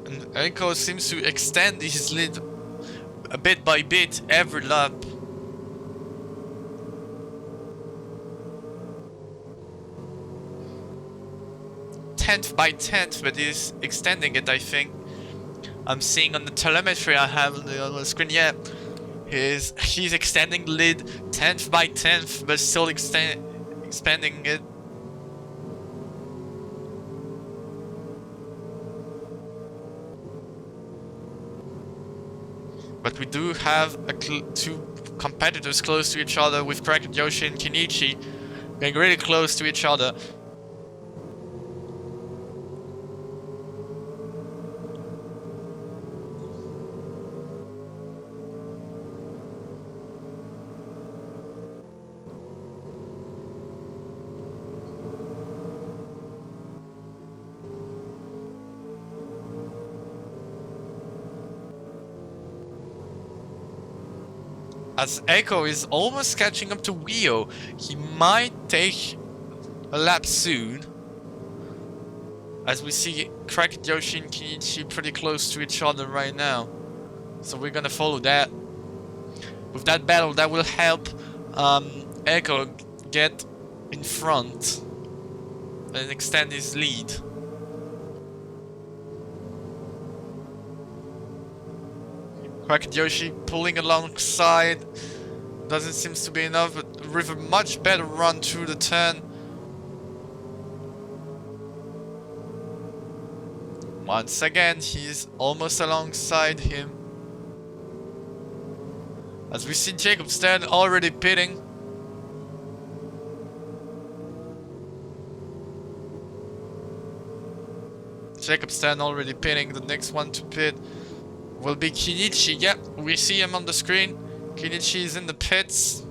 And Echo seems to extend his lead a bit by bit every lap. Tenth by tenth, but he's extending it, I think. I'm seeing on the telemetry I have on the screen, yeah. He's extending the lead 10th by 10th, but still expanding it. But we do have two competitors close to each other with Cracked Yoshi and Kenichi getting really close to each other. As Echo is almost catching up to Wio, he might take a lap soon. As we see Cracked Yoshi and Kenichi pretty close to each other right now. So we're gonna follow that. With that battle, that will help Echo get in front and extend his lead. Cracked Yoshi pulling alongside. Doesn't seem to be enough, but with a much better run through the turn. Once again, he's almost alongside him. As we see Jacob Stan already pitting. Jacob Stan already pitting. The next one to pit will be Kenichi. Yep, we see him on the screen. Kenichi is in the pits.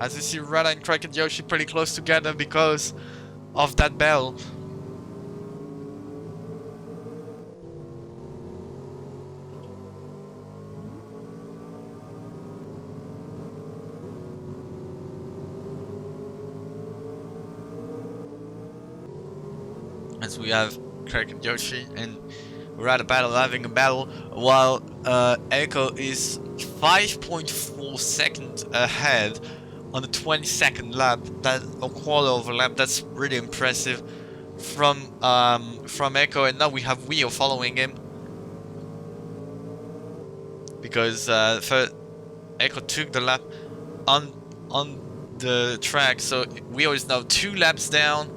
As you see Rada and Cracked Yoshi pretty close together because of that bell. As we have Cracked Yoshi and Rada having a battle, while Echo is 5.4 seconds ahead on the 22nd lap. That a quarter of a lap. That's really impressive from Echo. And now we have Wio following him because first Echo took the lap on the track, so Wio is now 2 laps down.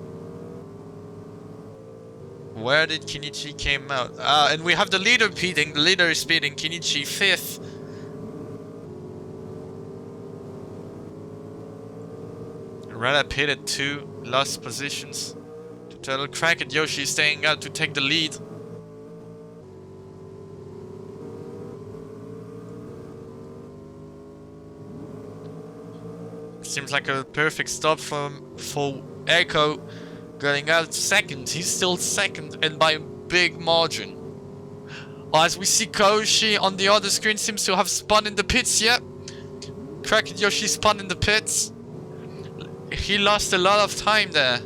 Where did Kenichi came out? And we have the leader pitting. The leader is speeding. Kenichi 5th. Rada pitted 2, lost positions. Total Cracked Yoshi staying out to take the lead. Seems like a perfect stop for Echo. Going out second, he's still second and by a big margin. As we see Koshi on the other screen seems to have spun in the pits, yep. Cracked Yoshi spun in the pits. He lost a lot of time there.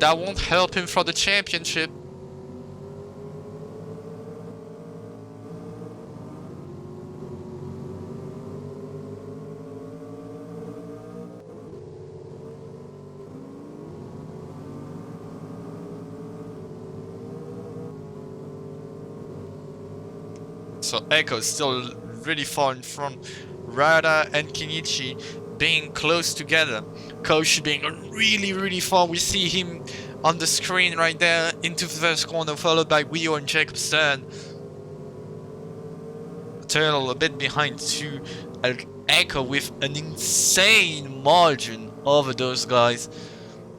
That won't help him for the championship. So Echo is still really far in front. Rada and Kenichi being close together. Koshi being really far. We see him on the screen right there into the first corner, followed by Wio and Jacob Stern. Turtle a bit behind to Echo with an insane margin over those guys.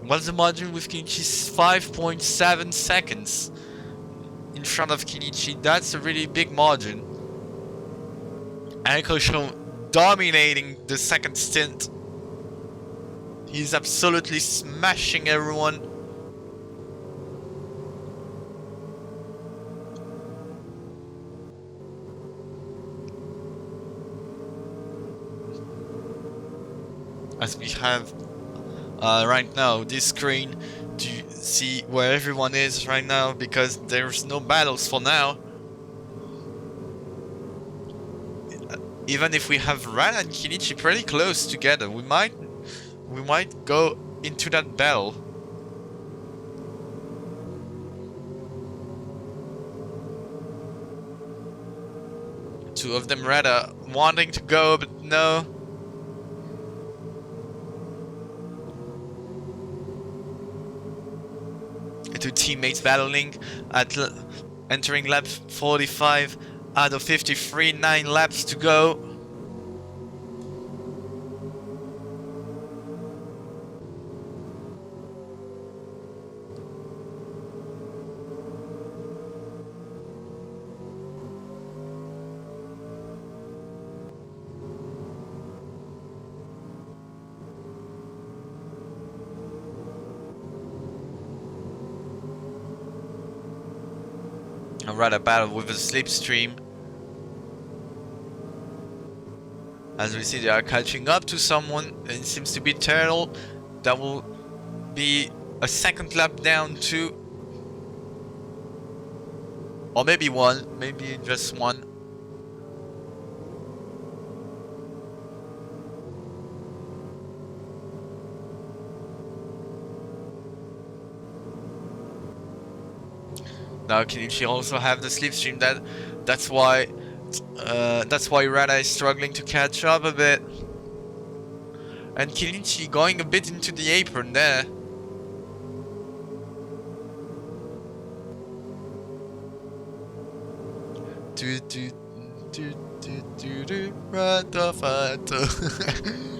What's the margin with Kenichi? 5.7 seconds. In front of Kenichi, that's a really big margin. Echo show dominating the second stint. He's absolutely smashing everyone. As we have right now this screen to see where everyone is right now, because there's no battles for now. Even if we have Rada and Kenichi pretty close together, we might go into that battle. Two of them Rada wanting to go, but no. Two teammates battling at entering lap 45 out of 53, 9 laps to go. Rada battle with a slipstream. As we see, they are catching up to someone. It seems to be Turtle that will be a second lap down too. Or maybe one, maybe just one. Now Kenichi also have the slipstream. That's why Rada is struggling to catch up a bit. And Kenichi going a bit into the apron there.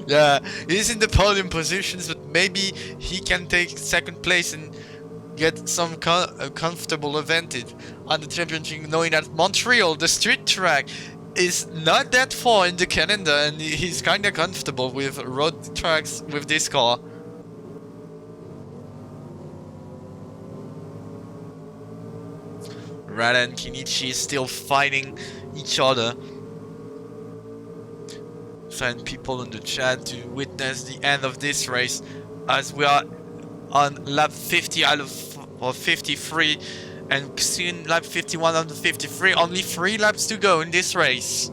Yeah, he's in the podium positions, but maybe he can take second place and get some comfortable advantage on the championship, knowing that Montreal, the street track, is not that far in the calendar, and he's kinda comfortable with road tracks with this car. Rada and Kenichi still fighting each other. Find people in the chat to witness the end of this race, as we are on lap 50 out of 53, and soon lap 51 out of 53. Only 3 laps to go in this race.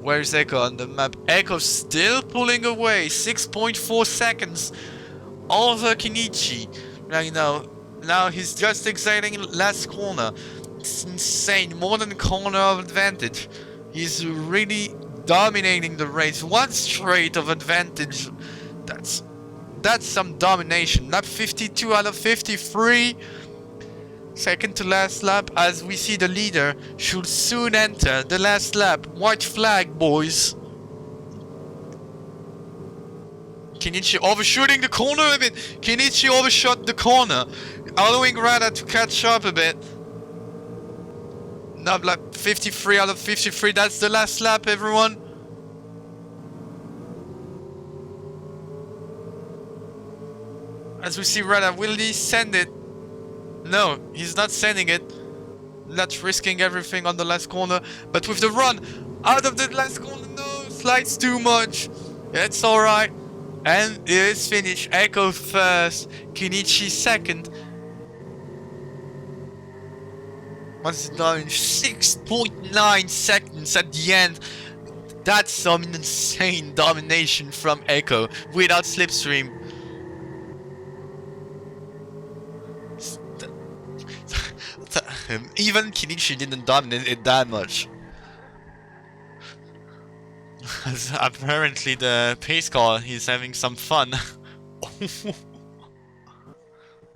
Where's Echo on the map? Echo still pulling away, 6.4 seconds over Kenichi. Now he's just exiting last corner. It's insane, more than a corner of advantage. He's really dominating the race. One straight of advantage. That's some domination. Lap 52 out of 53. Second to last lap, as we see the leader should soon enter the last lap. White flag, boys. Kenichi overshooting the corner a bit. Kenichi overshot the corner, allowing Rada to catch up a bit. Now lap 53 out of 53. That's the last lap, everyone. As we see Rada, will he send it? No, he's not sending it. Not risking everything on the last corner. But with the run out of the last corner, no, slides too much. It's alright. And it is finished. Echo first, Kenichi second. What's it done in 6.9 seconds at the end. That's some insane domination from Echo without slipstream. Even Kenichi didn't dominate it that much. Apparently the pace car is having some fun.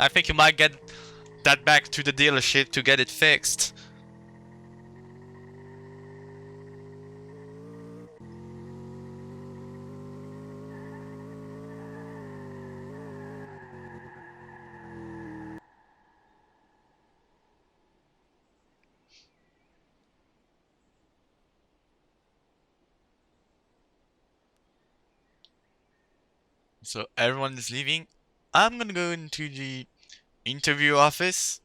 I think you might get that back to the dealership to get it fixed. So everyone is leaving. I'm gonna go into the interview office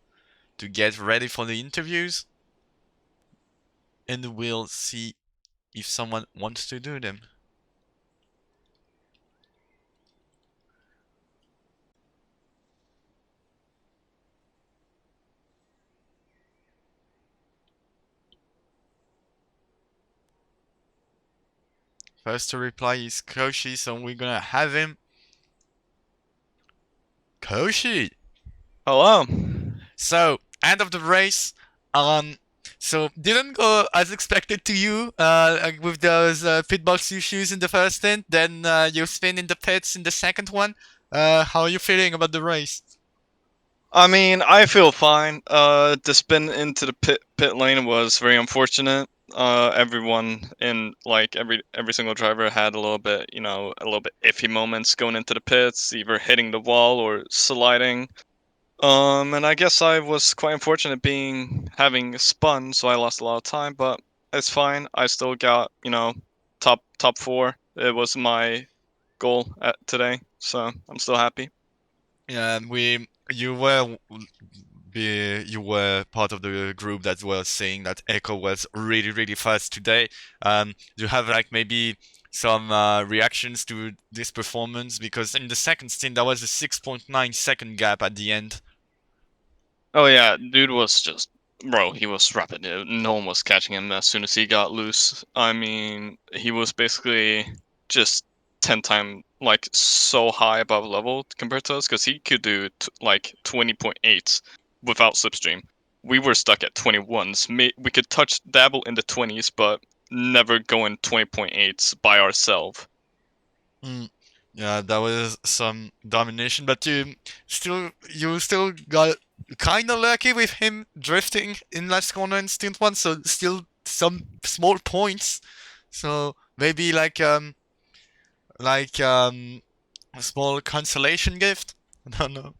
to get ready for the interviews, and we'll see if someone wants to do them. First to reply is Koshi, so we're gonna have him. Koshi! Hello. So, end of the race. So didn't go as expected to you, with those pit box issues in the first stint. Then you spin in the pits in the second one. How are you feeling about the race? I mean, I feel fine. The spin into the pit lane was very unfortunate. Everyone in every single driver had a little bit iffy moments going into the pits, either hitting the wall or sliding. And I guess I was quite unfortunate having spun, so I lost a lot of time, but it's fine. I still got, top 4. It was my goal today, so I'm still happy. Yeah, and you were part of the group that was saying that Echo was really fast today. Do you have maybe some reactions to this performance, because in the second stint there was a 6.9 second gap at the end. Oh yeah, dude was just bro. He was rapid. No one was catching him as soon as he got loose. I mean, he was basically just 10 times like so high above level compared to us because he could do like 20.8s without slipstream. We were stuck at 21s. We could touch dabble in the 20s, but never go in 20.8s by ourselves. Mm. Yeah, that was some domination, but you still got kind of lucky with him drifting in last corner in stint one, so still some small points. So maybe like a small consolation gift. I don't know.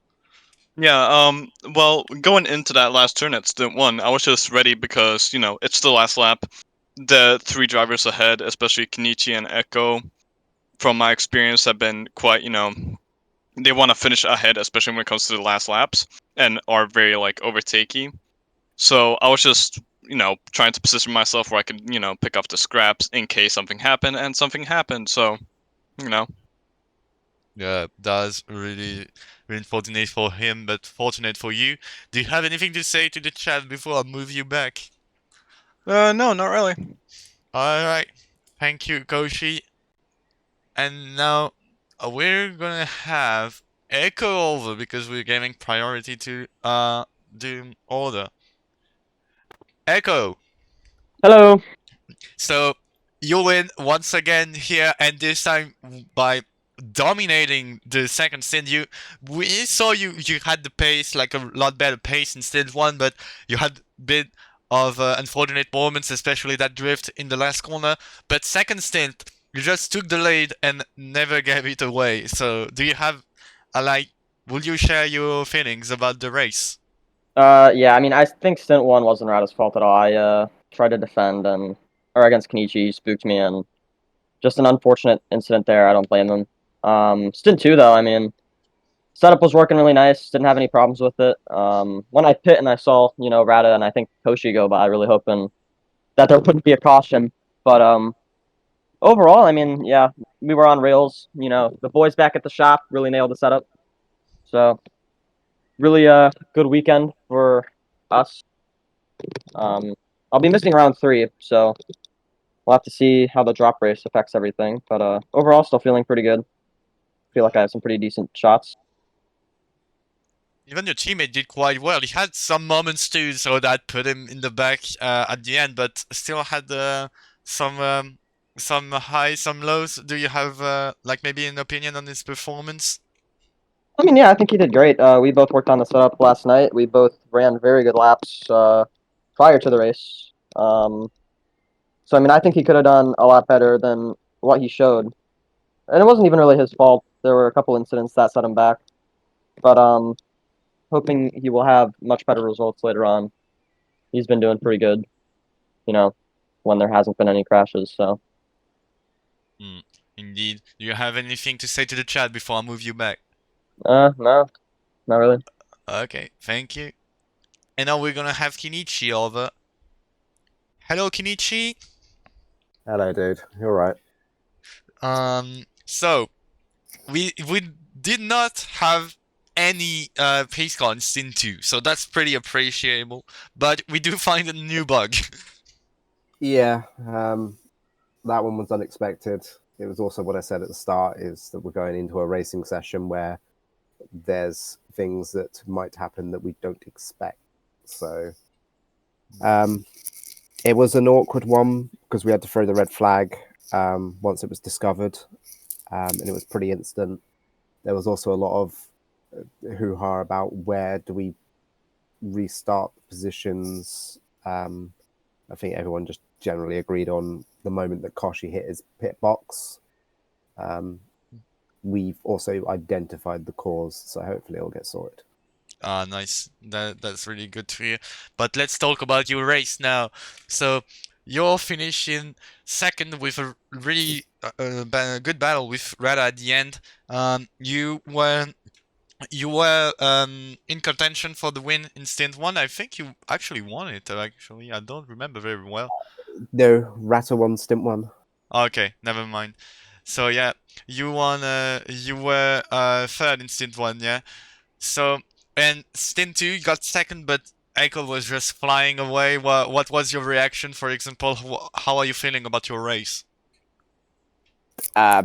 Yeah, well, going into that last turn at stint one, I was just ready because, it's the last lap. The three drivers ahead, especially Kenichi and Echo, from my experience, have been quite, they want to finish ahead, especially when it comes to the last laps, and are very, like, overtakey. So I was just, trying to position myself where I could, pick up the scraps in case something happened, and something happened, so, you know. Yeah, that's really unfortunate for him, but fortunate for you. Do you have anything to say to the chat before I move you back? No, not really. Alright, thank you, Koshi. And now we're gonna have Echo over because we're giving priority to the order. Echo. Hello. So you win once again here, and this time by dominating the second stint. We saw you had the pace, like a lot better pace in stint one, but you had a bit of unfortunate moments, especially that drift in the last corner. But second stint, you just took the lead and never gave it away. So do you have a like? Will you share your feelings about the race? Yeah, I mean, I think stint one wasn't Rada's fault at all. I tried to defend or against Kenichi, he spooked me, and just an unfortunate incident there. I don't blame him. Stint two though, I mean, setup was working really nice. Didn't have any problems with it. When I pit and I saw, Rada and I think Koshi go by, really hoping that there wouldn't be a caution. But overall, I mean, yeah, we were on rails. The boys back at the shop really nailed the setup. So really good weekend for us. I'll be missing round three, so we'll have to see how the drop race affects everything. But overall, still feeling pretty good. Feel like I have some pretty decent shots. Even your teammate did quite well. He had some moments too, so that put him in the back at the end, but still had some some highs, some lows. Do you have like maybe an opinion on his performance? I mean, yeah, I think he did great. We both worked on the setup last night. We both ran very good laps prior to the race. So I mean, I think he could have done a lot better than what he showed, and it wasn't even really his fault. There were a couple incidents that set him back, but hoping he will have much better results later on. He's been doing pretty good, you know, when there hasn't been any crashes. So. Indeed. Do you have anything to say to the chat before I move you back? No, not really. Okay, thank you. And now we're gonna have Kenichi over. Hello, Kenichi. Hello, dude. You're right. So we did not have any pace car in Sin 2, so that's pretty appreciable. But we do find a new bug. Yeah, that one was unexpected. It was also what I said at the start, is that we're going into a racing session where there's things that might happen that we don't expect. So it was an awkward one because we had to throw the red flag once it was discovered, and it was pretty instant. There was also a lot of hoo-ha about where do we restart the positions. I think everyone just generally agreed on the moment that Koshi hit his pit box. We've also identified the cause, so hopefully it'll get sorted. Ah, nice. That's really good to hear. But let's talk about your race now. So you're finishing second with a really good battle with Rada at the end. You were in contention for the win in stint one. I think you actually won it. Actually, I don't remember very well. No, Rata won stint one. Okay, never mind. So yeah, you won. You were third in stint one, yeah. So and stint two, you got second, but Echo was just flying away. What was your reaction, for example? How are you feeling about your race? Uh,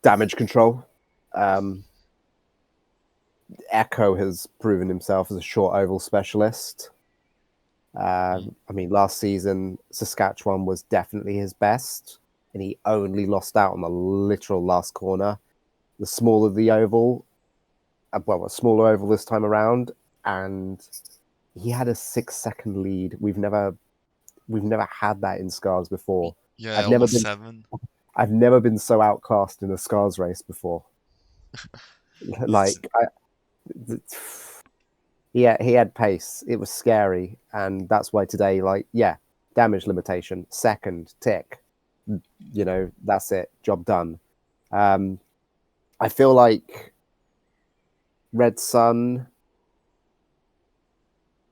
damage control. Echo has proven himself as a short oval specialist. I mean, last season, Saskatchewan was definitely his best, and he only lost out on the literal last corner. The smaller the oval, well, a smaller oval this time around, and he had a 6-second lead. We've never had that in Scars before. Yeah, I've never almost been 7. I've never been so outclassed in a Scars race before. It's, Like he had pace. It was scary, and that's why today, like, yeah, damage limitation, second tick. That's it. Job done. I feel like Red Sun,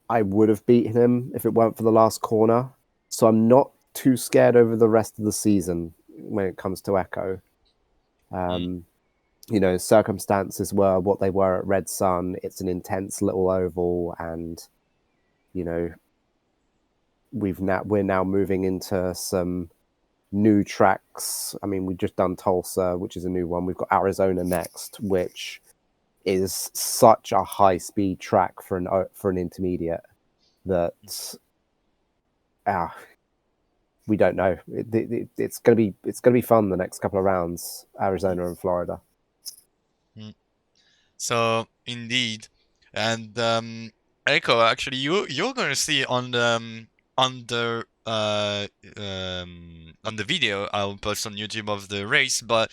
I would have beaten him if it weren't for the last corner. So I'm not too scared over the rest of the season when it comes to Echo. Circumstances were what they were at Red Sun. It's an intense little oval, and you know, we're now moving into some new tracks. I mean, we've just done Tulsa, which is a new one. We've got Arizona next, which is such a high speed track for an intermediate that we don't know. It's gonna be fun the next couple of rounds, Arizona and Florida. so indeed, and Echo, actually, you're gonna see on the on the video I'll post on YouTube of the race, but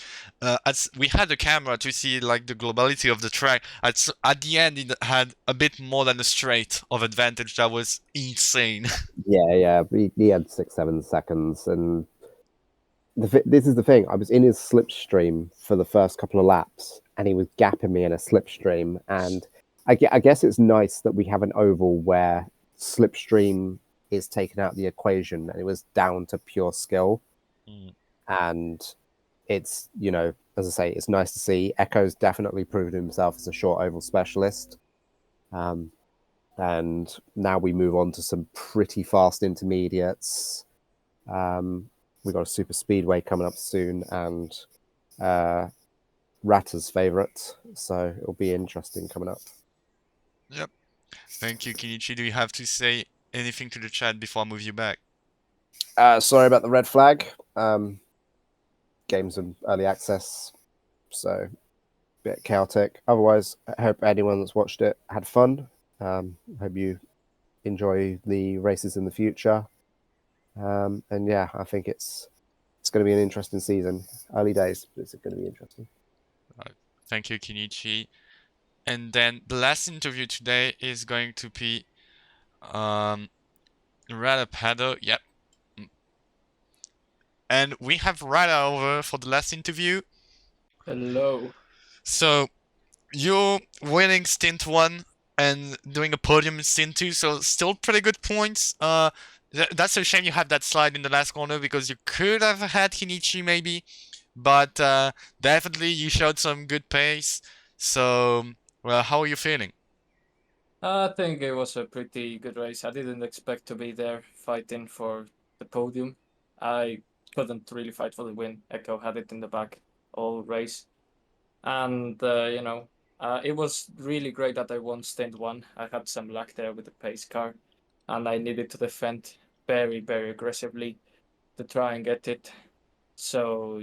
as we had a camera to see like the globality of the track, at the end it had a bit more than a straight of advantage. That was insane. Yeah. He had 6-7 seconds, and this is the thing. I was in his slipstream for the first couple of laps, and he was gapping me in a slipstream. And I guess it's nice that we have an oval where slipstream is taken out of the equation, and it was down to pure skill. And it's, as I say, it's nice to see. Echo's definitely proven himself as a short oval specialist. And now we move on to some pretty fast intermediates. We've got a super speedway coming up soon, and Ratta's favorite, so it'll be interesting coming up. Yep. Thank you, Kinichi. Do you have to say anything to the chat before I move you back? Sorry about the red flag. Games in early access, so a bit chaotic. Otherwise, I hope anyone that's watched it had fun. Hope you enjoy the races in the future. And yeah, I think it's going to be an interesting season. Early days, but it's going to be interesting. Thank you, Kinichi. And then the last interview today is going to be Rada Pado. Yep. And we have Rada over for the last interview. Hello. So you're winning stint 1 and doing a podium in stint 2, so still pretty good points. That's a shame you had that slide in the last corner because you could have had Kinichi maybe, but definitely you showed some good pace. So, well, how are you feeling? I think it was a pretty good race. I didn't expect to be there fighting for the podium. I couldn't really fight for the win. Echo had it in the back all race. And, it was really great that I won stint 1. I had some luck there with the pace car, and I needed to defend very, very aggressively to try and get it. So,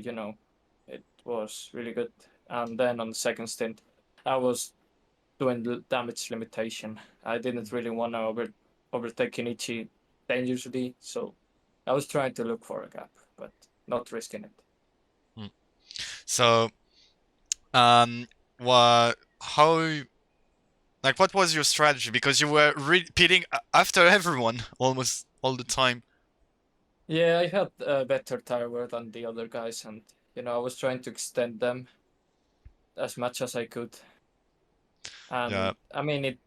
it was really good. And then on the second stint, I was doing the damage limitation. I didn't really want to overtake Kenichi dangerously, so I was trying to look for a gap, but not risking it. So, what was your strategy? Because you were repeating after everyone almost all the time. Yeah, I had a better tire wear than the other guys, and I was trying to extend them as much as I could. And Yeah. I mean, it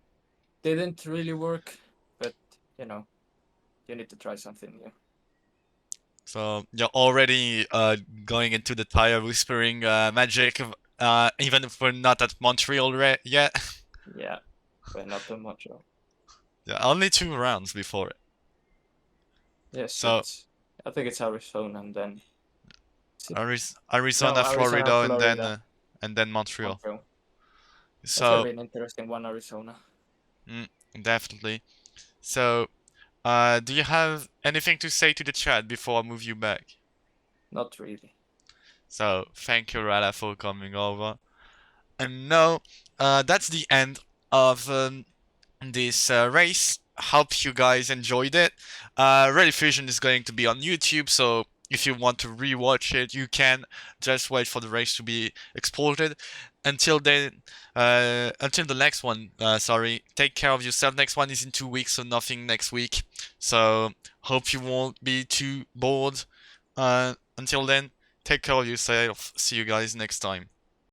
didn't really work, but you need to try something new. So you're already going into the tire whispering magic, even if we're not at Montreal yet. Yeah, but not too much. Yeah, only 2 rounds before it. Yes, So I think it's Arizona and then Arizona, No, Arizona, Florida, Florida, and then Montreal. Montreal. That's gonna So be an interesting one, Arizona. definitely. So do you have anything to say to the chat before I move you back? Not really. So thank you, Rala, for coming over. And now that's the end of this race. Hope you guys enjoyed it. Ready Fusion is going to be on YouTube, so if you want to rewatch it, you can. Just wait for the race to be exported. Until then, until the next one, sorry, take care of yourself. Next one is in 2 weeks, so nothing next week. So hope you won't be too bored. Until then, take care of yourself. See you guys next time.